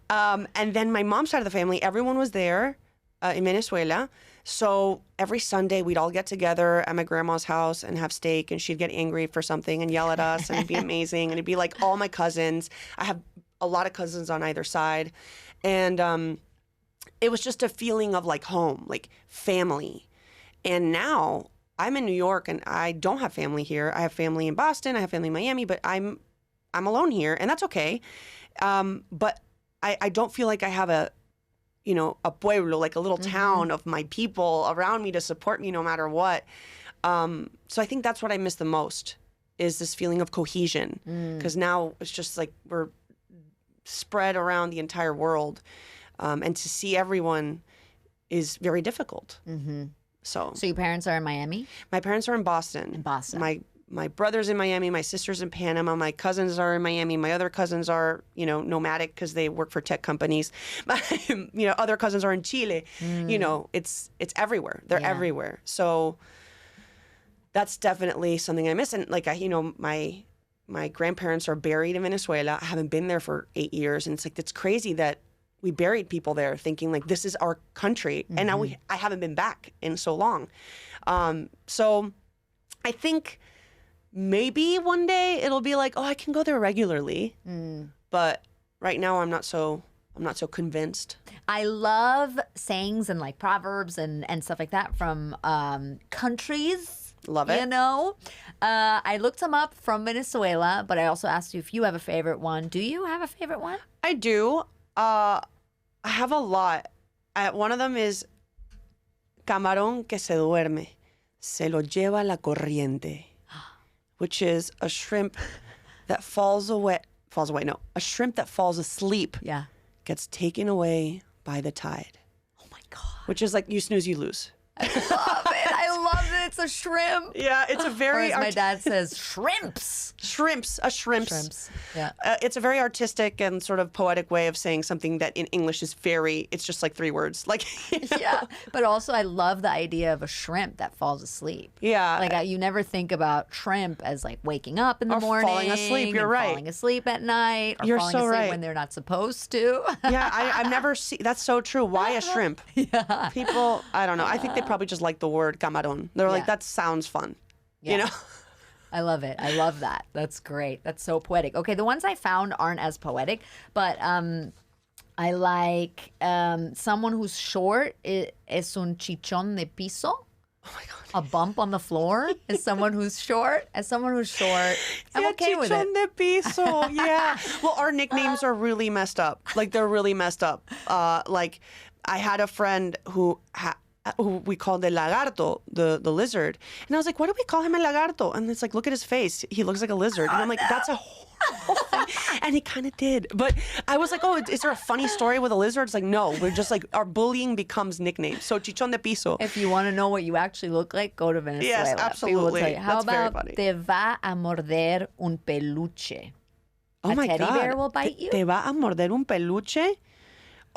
[SPEAKER 1] And then my mom's side of the family, everyone was there in Venezuela. So every Sunday we'd all get together at my grandma's house and have steak, and she'd get angry for something and yell at us, and it'd be amazing. And it'd be like all my cousins. I have a lot of cousins on either side, and it was just a feeling of like home, like family. And now I'm in New York and I don't have family here. I have family in Boston. I have family in Miami, but I'm alone here, and that's okay. But I don't feel like I have a pueblo, like a little town of my people around me to support me no matter what. So I think that's what I miss the most is this feeling of cohesion. Because now it's just like we're spread around the entire world. And to see everyone is very difficult. So
[SPEAKER 2] your parents are in Miami?
[SPEAKER 1] My parents are in Boston. My brother's in Miami. My sister's in Panama. My cousins are in Miami. My other cousins are, nomadic because they work for tech companies. Other cousins are in Chile. It's everywhere. They're everywhere. So that's definitely something I miss. And like, my grandparents are buried in Venezuela. I haven't been there for 8 years. And it's like, it's crazy that we buried people there thinking like this is our country. And now I haven't been back in so long. So I think maybe one day it'll be like, oh, I can go there regularly. But right now I'm not so convinced.
[SPEAKER 2] I love sayings and like proverbs and stuff like that from countries.
[SPEAKER 1] Love it.
[SPEAKER 2] I looked them up from Venezuela, but I also asked you if you have a favorite one. Do you have a favorite one?
[SPEAKER 1] I do. I have a lot. One of them is camarón que se duerme, se lo lleva la corriente, which is a shrimp that falls away. A shrimp that falls asleep.
[SPEAKER 2] Yeah.
[SPEAKER 1] Gets taken away by the tide.
[SPEAKER 2] Oh my God.
[SPEAKER 1] Which is like you snooze, you lose.
[SPEAKER 2] I love it. I love that it's a shrimp.
[SPEAKER 1] Yeah, it's a very...
[SPEAKER 2] Or as my dad says, shrimps.
[SPEAKER 1] Shrimps.
[SPEAKER 2] Yeah.
[SPEAKER 1] It's a very artistic and sort of poetic way of saying something that in English is it's just like 3 words. Like,
[SPEAKER 2] Yeah, but also I love the idea of a shrimp that falls asleep.
[SPEAKER 1] Yeah.
[SPEAKER 2] Like you never think about shrimp as like waking up in the morning.
[SPEAKER 1] Falling asleep, you're right.
[SPEAKER 2] Falling asleep at night. Or
[SPEAKER 1] You're
[SPEAKER 2] falling
[SPEAKER 1] so
[SPEAKER 2] asleep
[SPEAKER 1] right.
[SPEAKER 2] when they're not supposed to.
[SPEAKER 1] Yeah, I've never seen... That's so true. Why a shrimp?
[SPEAKER 2] Yeah.
[SPEAKER 1] People, I don't know. I think they probably just like the word camarón. They're like, that sounds fun.
[SPEAKER 2] Yeah. I love it. I love that. That's great. That's so poetic. Okay, the ones I found aren't as poetic, but I like someone who's short es un chichón de piso.
[SPEAKER 1] Oh my God.
[SPEAKER 2] A bump on the floor is someone who's short. As someone who's short, I'm okay with it.
[SPEAKER 1] Chichón de piso. Yeah. Well, our nicknames are really messed up. Like, they're really messed up. Like, I had a friend who we called el lagarto, the lizard. And I was like, why do we call him el lagarto? And it's like, look at his face. He looks like a lizard. And I'm like, that's a horrible thing. And he kind of did. But I was like, oh, is there a funny story with a lizard? It's like, no, we're just like, our bullying becomes nicknames. So chichón de piso.
[SPEAKER 2] If you want to know what you actually look like, go to Venezuela.
[SPEAKER 1] Yes, absolutely.
[SPEAKER 2] People will tell you. How
[SPEAKER 1] That's very
[SPEAKER 2] about
[SPEAKER 1] funny.
[SPEAKER 2] te va a morder un peluche?
[SPEAKER 1] Oh my
[SPEAKER 2] God. A teddy bear will bite you?
[SPEAKER 1] Te va a morder un peluche?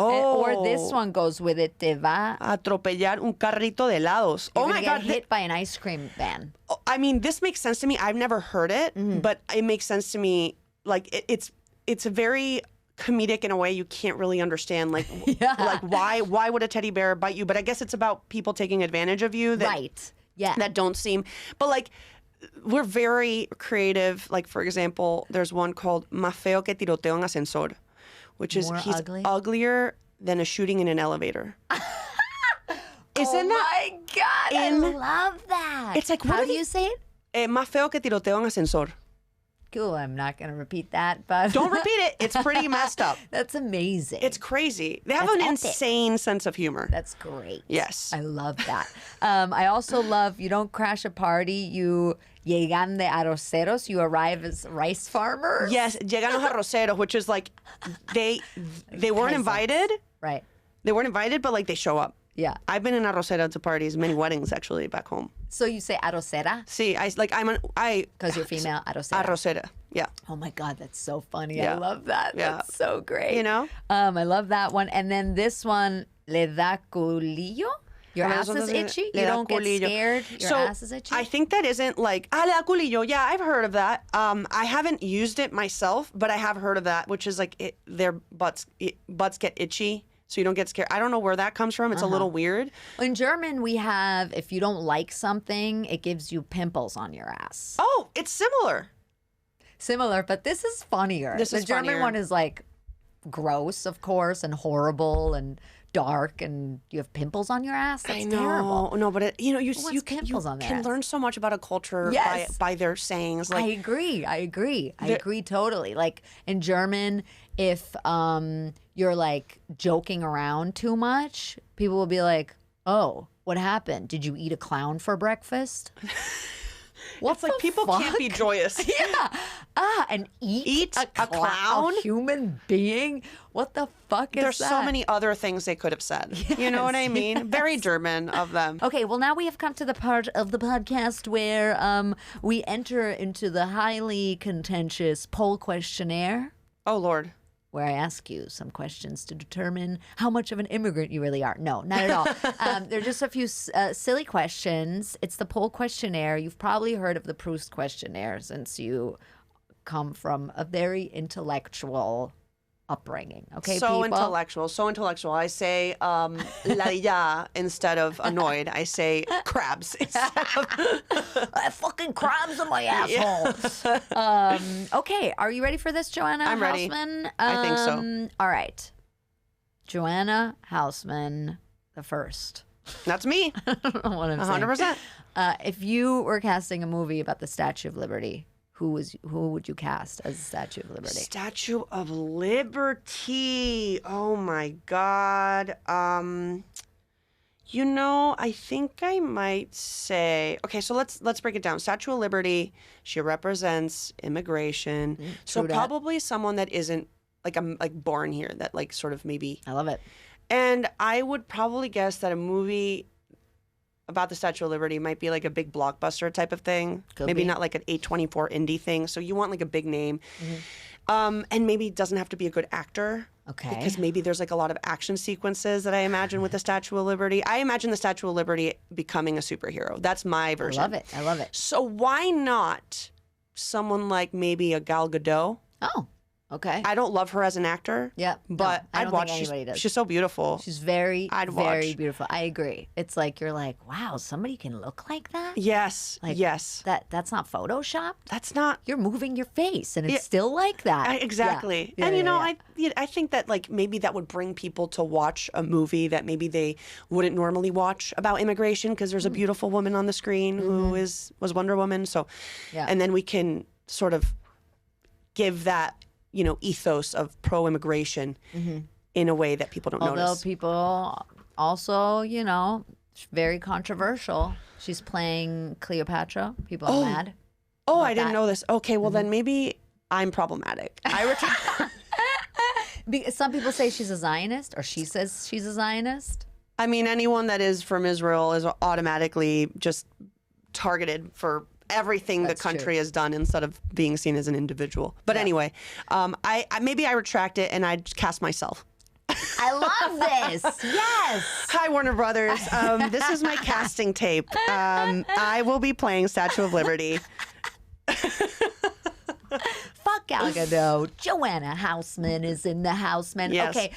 [SPEAKER 1] Oh.
[SPEAKER 2] Or this one goes with it. Te va
[SPEAKER 1] atropellar un carrito de helados.
[SPEAKER 2] You're
[SPEAKER 1] Oh my
[SPEAKER 2] gonna
[SPEAKER 1] God.
[SPEAKER 2] get hit by an ice cream van.
[SPEAKER 1] I mean, this makes sense to me. I've never heard it, but it makes sense to me. Like it's a very comedic in a way you can't really understand. Like, like why would a teddy bear bite you? But I guess it's about people taking advantage of you.
[SPEAKER 2] Right. Yeah.
[SPEAKER 1] That don't seem. But like, we're very creative. Like, for example, there's one called Más feo que tiroteo en ascensor, which is
[SPEAKER 2] More
[SPEAKER 1] he's
[SPEAKER 2] ugly?
[SPEAKER 1] uglier than a shooting in an elevator. Isn't that?
[SPEAKER 2] My God, I love that.
[SPEAKER 1] It's like,
[SPEAKER 2] how do you say it?
[SPEAKER 1] Más feo que tiroteo en ascensor.
[SPEAKER 2] Cool, I'm not going to repeat that, but...
[SPEAKER 1] Don't repeat it. It's pretty messed up.
[SPEAKER 2] That's amazing.
[SPEAKER 1] It's crazy. They have
[SPEAKER 2] That's
[SPEAKER 1] an
[SPEAKER 2] epic.
[SPEAKER 1] insane sense of humor.
[SPEAKER 2] That's great.
[SPEAKER 1] Yes.
[SPEAKER 2] I love that. I also love, you don't crash a party, you llegan de arroceros, you arrive as rice farmers.
[SPEAKER 1] Yes, llegan los arroceros, which is like they weren't invited.
[SPEAKER 2] Right.
[SPEAKER 1] They weren't invited, but like they show up.
[SPEAKER 2] Yeah.
[SPEAKER 1] I've been in arrocera to parties, many weddings actually back home.
[SPEAKER 2] So you say arrocera?
[SPEAKER 1] See,
[SPEAKER 2] Because you're female, arrocera.
[SPEAKER 1] Arrocera. Yeah.
[SPEAKER 2] Oh my God, that's so funny.
[SPEAKER 1] Yeah.
[SPEAKER 2] I love that.
[SPEAKER 1] Yeah.
[SPEAKER 2] That's so great.
[SPEAKER 1] You know?
[SPEAKER 2] I love that one. And then this one, le da culillo? Your ass is itchy? You don't get scared? Your ass is itchy?
[SPEAKER 1] I think that isn't like, le da culillo. Yeah, I've heard of that. I haven't used it myself, but I have heard of that, which is like their butts get itchy. So you don't get scared. I don't know where that comes from. It's a little weird.
[SPEAKER 2] In German, we have, if you don't like something, it gives you pimples on your ass.
[SPEAKER 1] Oh, it's similar.
[SPEAKER 2] Similar, but this is funnier. The German
[SPEAKER 1] funnier.
[SPEAKER 2] one is like gross, of course, and horrible and dark, and you have pimples on your ass. That's terrible.
[SPEAKER 1] No, but you
[SPEAKER 2] wants pimples on their
[SPEAKER 1] can
[SPEAKER 2] ass?
[SPEAKER 1] learn so much about a culture
[SPEAKER 2] Yes.
[SPEAKER 1] by their sayings.
[SPEAKER 2] I
[SPEAKER 1] Like,
[SPEAKER 2] agree. I agree totally. Like in German, if you're like joking around too much, people will be like, "Oh, what happened? Did you eat a clown for breakfast?"
[SPEAKER 1] it's like people can't be joyous.
[SPEAKER 2] Yeah. And eat a
[SPEAKER 1] clown?
[SPEAKER 2] a human being? What the fuck is
[SPEAKER 1] There's
[SPEAKER 2] that?
[SPEAKER 1] so many other things they could have said. You know what I mean? Very German of them.
[SPEAKER 2] Okay, well, now we have come to the part of the podcast where we enter into the highly contentious poll questionnaire,
[SPEAKER 1] Oh, Lord.
[SPEAKER 2] where I ask you some questions to determine how much of an immigrant you really are. No, not at all. They're just a few silly questions. It's the poll questionnaire. You've probably heard of the Proust questionnaire since you come from a very intellectual upbringing. Okay,
[SPEAKER 1] So
[SPEAKER 2] people?
[SPEAKER 1] intellectual. I say ladilla instead of annoyed. I say crabs instead of...
[SPEAKER 2] Fucking crabs in my asshole. Okay, are you ready for this, Joanna
[SPEAKER 1] I'm ready.
[SPEAKER 2] Hausmann?
[SPEAKER 1] I think so.
[SPEAKER 2] All right. Joanna Hausmann, the first.
[SPEAKER 1] That's me.
[SPEAKER 2] I don't know what I'm saying.
[SPEAKER 1] 100%.
[SPEAKER 2] If you were casting a movie about the Statue of Liberty, who would you cast as the Statue of Liberty?
[SPEAKER 1] Statue of Liberty. Oh my God. I think I might say. Okay, so let's break it down. Statue of Liberty. She represents immigration. So
[SPEAKER 2] true that.
[SPEAKER 1] probably someone that isn't like born here. That like sort of maybe.
[SPEAKER 2] I love it.
[SPEAKER 1] And I would probably guess that a movie about the Statue of Liberty might be like a big blockbuster type of thing.
[SPEAKER 2] Could
[SPEAKER 1] maybe
[SPEAKER 2] be.
[SPEAKER 1] not like an A24 indie thing. So you want like a big name.
[SPEAKER 2] Mm-hmm.
[SPEAKER 1] And maybe it doesn't have to be a good actor.
[SPEAKER 2] Okay.
[SPEAKER 1] Because maybe there's like a lot of action sequences that I imagine with the Statue of Liberty. I imagine the Statue of Liberty becoming a superhero. That's my version.
[SPEAKER 2] I love it.
[SPEAKER 1] So why not someone like maybe a Gal Gadot?
[SPEAKER 2] Oh, okay.
[SPEAKER 1] I don't love her as an actor.
[SPEAKER 2] Yeah,
[SPEAKER 1] But
[SPEAKER 2] no, I
[SPEAKER 1] I'd
[SPEAKER 2] don't
[SPEAKER 1] watch.
[SPEAKER 2] think anybody does.
[SPEAKER 1] She's so beautiful.
[SPEAKER 2] She's very,
[SPEAKER 1] I'd
[SPEAKER 2] very
[SPEAKER 1] watch.
[SPEAKER 2] beautiful. I agree. It's like you're like, wow, somebody can look like that.
[SPEAKER 1] Yes.
[SPEAKER 2] Like,
[SPEAKER 1] yes.
[SPEAKER 2] That's not photoshopped.
[SPEAKER 1] That's not.
[SPEAKER 2] You're moving your face, and it's still like that.
[SPEAKER 1] Exactly.
[SPEAKER 2] Yeah.
[SPEAKER 1] And
[SPEAKER 2] Yeah.
[SPEAKER 1] I think that like maybe that would bring people to watch a movie that maybe they wouldn't normally watch about immigration because there's a beautiful woman on the screen who was Wonder Woman. So,
[SPEAKER 2] Yeah.
[SPEAKER 1] and then we can sort of give that ethos of pro-immigration in a way that people don't
[SPEAKER 2] Although
[SPEAKER 1] notice.
[SPEAKER 2] people also, very controversial. She's playing Cleopatra. People are mad.
[SPEAKER 1] Oh, I didn't
[SPEAKER 2] that.
[SPEAKER 1] know this. Okay, well then maybe I'm problematic.
[SPEAKER 2] Some people say she's a Zionist, or she says she's a Zionist.
[SPEAKER 1] I mean, anyone that is from Israel is automatically just targeted for everything
[SPEAKER 2] That's
[SPEAKER 1] the country
[SPEAKER 2] true.
[SPEAKER 1] has done instead of being seen as an individual. But anyway, I maybe I retract it and I cast myself.
[SPEAKER 2] I love this. Yes.
[SPEAKER 1] Hi, Warner Brothers. This is my casting tape. I will be playing Statue of Liberty.
[SPEAKER 2] Fuck Gal Gadot. Joanna Hausmann is in the Hausmann.
[SPEAKER 1] Yes.
[SPEAKER 2] Okay.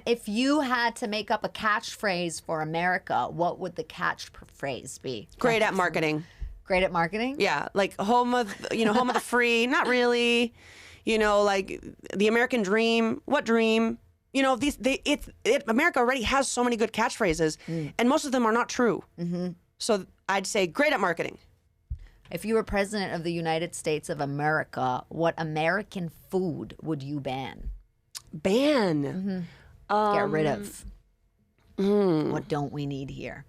[SPEAKER 2] If you had to make up a catchphrase for America, what would the catchphrase be?
[SPEAKER 1] Great at marketing.
[SPEAKER 2] Great at marketing?
[SPEAKER 1] Yeah, like home of the free, not really. Like the American dream. What dream? America already has so many good catchphrases, and most of them are not true. Mm-hmm. So I'd say great at marketing.
[SPEAKER 2] If you were president of the United States of America, what American food would you ban?
[SPEAKER 1] Ban.
[SPEAKER 2] Mm-hmm. Get rid of. What don't we need here?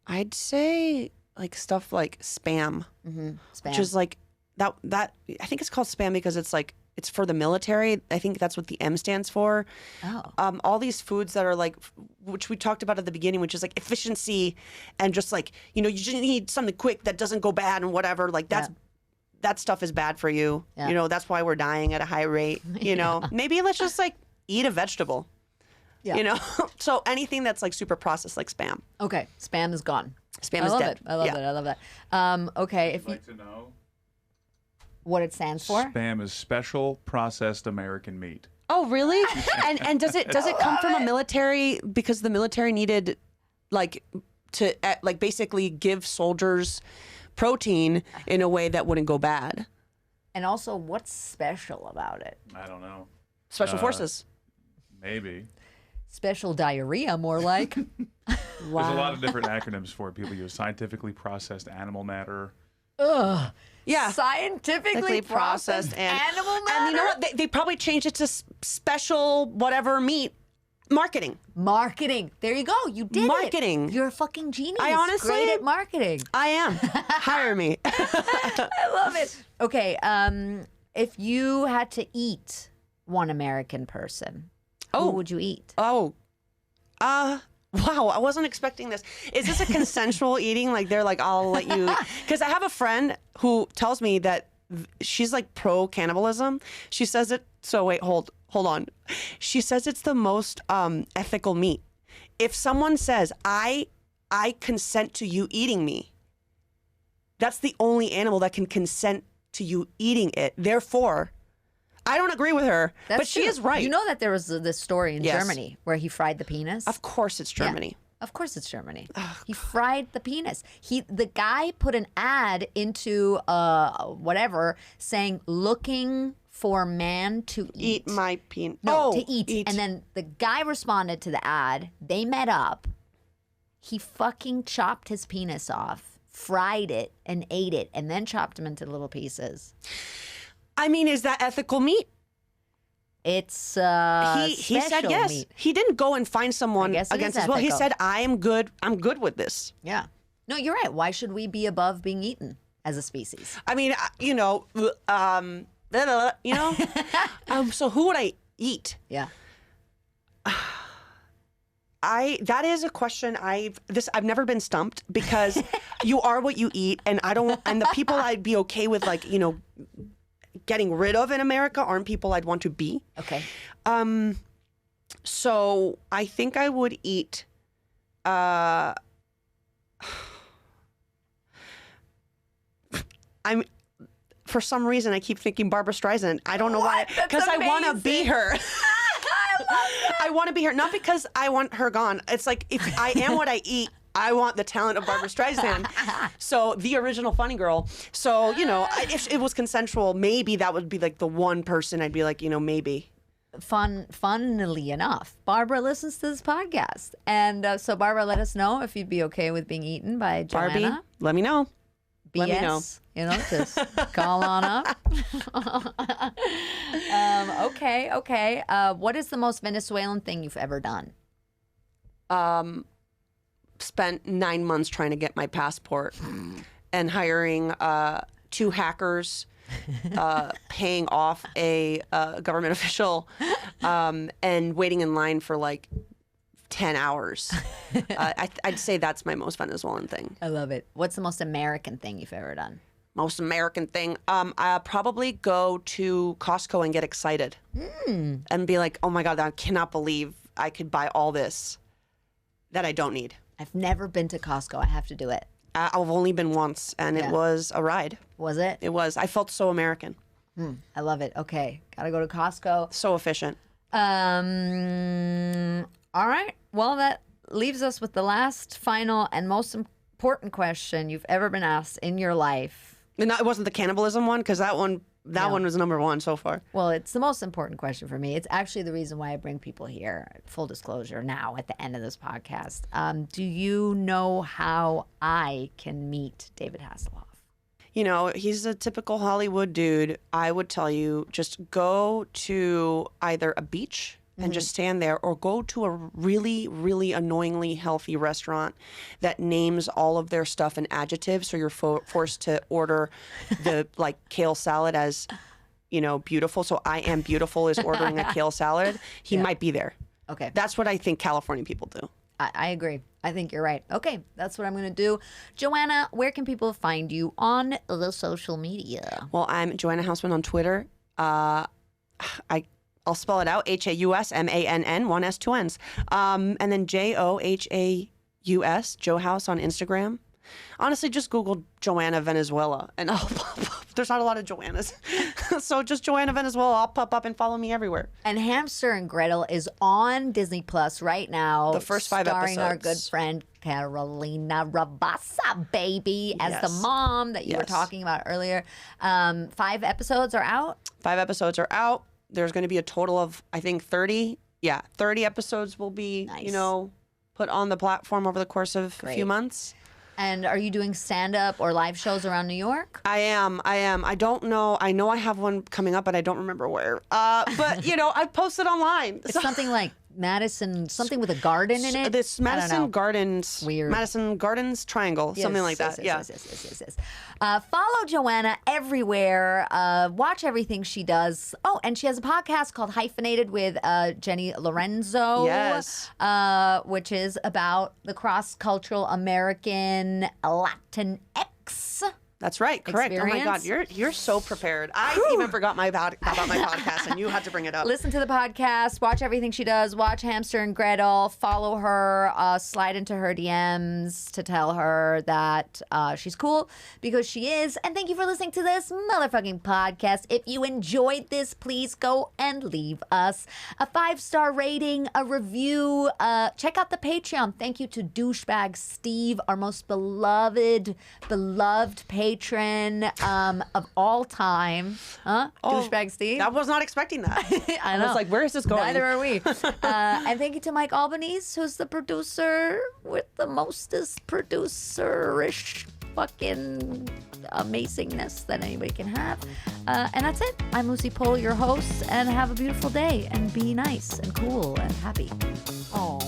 [SPEAKER 1] I'd say like stuff like Spam,
[SPEAKER 2] Spam.
[SPEAKER 1] which is like that. I think it's called Spam because it's like it's for the military. I think that's what the M stands for.
[SPEAKER 2] Oh.
[SPEAKER 1] All these foods that are like, which we talked about at the beginning, which is like efficiency and just like you just need something quick that doesn't go bad and whatever. Like that stuff is bad for you.
[SPEAKER 2] Yeah.
[SPEAKER 1] That's why we're dying at a high rate. Maybe let's just like eat a vegetable.
[SPEAKER 2] Yeah.
[SPEAKER 1] So anything that's like super processed, like Spam.
[SPEAKER 2] Okay, Spam is gone.
[SPEAKER 1] Spam is dead.
[SPEAKER 2] I love it. I love that. Okay, if
[SPEAKER 3] I'd like to know
[SPEAKER 2] what it stands for?
[SPEAKER 3] Spam is special processed American meat.
[SPEAKER 1] Oh, really? and does it come from a military because the military needed like to like basically give soldiers protein in a way that wouldn't go bad?
[SPEAKER 2] And also, what's special about it?
[SPEAKER 3] I don't know.
[SPEAKER 1] Special forces.
[SPEAKER 3] Maybe.
[SPEAKER 2] Special diarrhea, more like.
[SPEAKER 3] There's a lot of different acronyms for it. People use scientifically processed animal matter.
[SPEAKER 2] Ugh.
[SPEAKER 1] Yeah.
[SPEAKER 2] Scientifically processed animal matter.
[SPEAKER 1] And you know what? They probably changed it to special whatever meat marketing.
[SPEAKER 2] Marketing. There you go. You did
[SPEAKER 1] Marketing.
[SPEAKER 2] it. You're a fucking genius.
[SPEAKER 1] I honestly-
[SPEAKER 2] Great at marketing.
[SPEAKER 1] I am. Hire me.
[SPEAKER 2] I love it. Okay. If you had to eat one American person, who would you eat?
[SPEAKER 1] Oh. Wow, I wasn't expecting this. Is this a consensual eating? Like they're like, I'll let you. Because I have a friend who tells me that she's like pro cannibalism. She says it. So wait, hold on. She says it's the most ethical meat. If someone says, I consent to you eating me, that's the only animal that can consent to you eating it. Therefore, I don't agree with her, but she is right.
[SPEAKER 2] You know that there was this story in
[SPEAKER 1] Yes.
[SPEAKER 2] Germany where he fried the penis?
[SPEAKER 1] Of course it's Germany.
[SPEAKER 2] Yeah, of course it's Germany. He fried the penis. The guy put an ad into whatever saying looking for man to eat.
[SPEAKER 1] Eat my penis.
[SPEAKER 2] No, to eat. And then the guy responded to the ad. They met up. He fucking chopped his penis off, fried it, and ate it, and then chopped him into little pieces.
[SPEAKER 1] I mean, is that ethical meat?
[SPEAKER 2] It's
[SPEAKER 1] He said yes.
[SPEAKER 2] Meat.
[SPEAKER 1] He didn't go and find someone
[SPEAKER 2] I guess it
[SPEAKER 1] against
[SPEAKER 2] is
[SPEAKER 1] his will. He
[SPEAKER 2] ethical.
[SPEAKER 1] said, I am good. I'm good with this.
[SPEAKER 2] Yeah. No, you're right. Why should we be above being eaten as a species?
[SPEAKER 1] I mean, so who would I eat?
[SPEAKER 2] Yeah.
[SPEAKER 1] That is a question I've never been stumped because you are what you eat, and the people I'd be okay with, like, getting rid of in America aren't people I'd want to be.
[SPEAKER 2] Okay.
[SPEAKER 1] So I think I would eat. For some reason I keep thinking Barbara Streisand. I don't know why. Because I want to be her. I want to be her, not because I want her gone. It's like if I am what I eat, I want the talent of Barbara Streisand. So the original funny girl. So, if it was consensual, maybe that would be like the one person I'd be like, maybe.
[SPEAKER 2] Funnily enough, Barbara listens to this podcast. And so Barbara, let us know if you'd be okay with being eaten by Joanna.
[SPEAKER 1] Barbie, let me know.
[SPEAKER 2] BS,
[SPEAKER 1] Let me know.
[SPEAKER 2] Just call on up. Okay. What is the most Venezuelan thing you've ever done?
[SPEAKER 1] Spent 9 months trying to get my passport and hiring 2 hackers, paying off a government official, and waiting in line for like 10 hours. I'd say that's my most Venezuelan thing.
[SPEAKER 2] I love it. What's the most American thing you've ever done?
[SPEAKER 1] Most American thing. I'll probably go to Costco and get excited and be like, oh my God, I cannot believe I could buy all this that I don't need.
[SPEAKER 2] I've never been to Costco. I have to do it.
[SPEAKER 1] I've only been once, and it was a ride.
[SPEAKER 2] Was it?
[SPEAKER 1] It was. I felt so American.
[SPEAKER 2] I love it. Okay. Gotta go to Costco.
[SPEAKER 1] So efficient.
[SPEAKER 2] All right. Well, that leaves us with the last, final, and most important question you've ever been asked in your life?
[SPEAKER 1] And it wasn't the cannibalism one, because that one was number one so far.
[SPEAKER 2] Well, it's the most important question for me. It's actually the reason why I bring people here. Full disclosure now at the end of this podcast. Do you know how I can meet David Hasselhoff?
[SPEAKER 1] You know, he's a typical Hollywood dude. I would tell you, just go to either a beach and just stand there, or go to a really, really annoyingly healthy restaurant that names all of their stuff in adjectives, so you're forced to order the like kale salad as, you know, beautiful. So I am beautiful is ordering a kale salad. He might be there.
[SPEAKER 2] Okay.
[SPEAKER 1] That's what I think California people do.
[SPEAKER 2] I agree. I think you're right. Okay, that's what I'm going to do. Joanna, where can people find you on the social media?
[SPEAKER 1] Well, I'm Joanna Hausmann on Twitter. I'll spell it out, Hausmann, 1 S, 2 N's. And then Johaus, Joe House on Instagram. Honestly, just Google Joanna Venezuela and I'll pop up. There's not a lot of Joannas. So just Joanna Venezuela, I'll pop up and follow me everywhere.
[SPEAKER 2] And Hamster and Gretel is on Disney Plus right now.
[SPEAKER 1] The first 5
[SPEAKER 2] starring our
[SPEAKER 1] episodes.
[SPEAKER 2] good friend Carolina Rabassa, baby, as the
[SPEAKER 1] Yes.
[SPEAKER 2] mom that you were
[SPEAKER 1] Yes.
[SPEAKER 2] talking about earlier. 5 episodes are out.
[SPEAKER 1] 5 episodes are out. There's going to be a total of, I think, 30. Yeah, 30 episodes will be,
[SPEAKER 2] Nice.
[SPEAKER 1] you know, put on the platform over the course of a
[SPEAKER 2] Great.
[SPEAKER 1] few months.
[SPEAKER 2] And are you doing stand-up or live shows around New York?
[SPEAKER 1] I am. I don't know. I know I have one coming up, but I don't remember where. But, you know, I posted online.
[SPEAKER 2] It's something like Madison, something with a garden in it.
[SPEAKER 1] This
[SPEAKER 2] I don't know.
[SPEAKER 1] Madison Gardens.
[SPEAKER 2] Weird.
[SPEAKER 1] Madison Gardens Triangle. Something like that.
[SPEAKER 2] Yes. Follow Joanna everywhere. Watch everything she does. Oh, and she has a podcast called Hyphenated with Jenny Lorenzo.
[SPEAKER 1] Yes.
[SPEAKER 2] Which is about the cross-cultural American Latinx.
[SPEAKER 1] That's right. Correct. Oh my God,
[SPEAKER 2] Experience.
[SPEAKER 1] you're so prepared. I even forgot about my podcast, and you had to bring it up.
[SPEAKER 2] Listen to the podcast. Watch everything she does. Watch Hamster and Gretel. Follow her. Slide into her DMs to tell her that she's cool, because she is. And thank you for listening to this motherfucking podcast. If you enjoyed this, please go and leave us a 5-star rating, a review. Check out the Patreon. Thank you to Douchebag Steve, our most beloved patron of all time. Huh? Douchebag Steve?
[SPEAKER 1] I was not expecting that.
[SPEAKER 2] I
[SPEAKER 1] I
[SPEAKER 2] know.
[SPEAKER 1] was like, where is this going?
[SPEAKER 2] Neither are we. And thank you to Mike Albanese, who's the producer with the mostest producer-ish fucking amazingness that anybody can have. And that's it. I'm Lucie Pohl, your host, and have a beautiful day and be nice and cool and happy. Oh.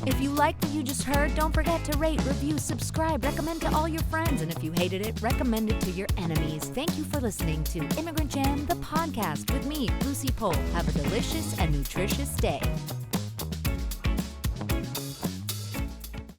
[SPEAKER 2] If you liked what you just heard, don't forget to rate, review, subscribe, recommend to all your friends, and if you hated it, recommend it to your enemies. Thank you for listening to Immigrant Jam, the podcast with me, Lucie Pohl. Have a delicious and nutritious day.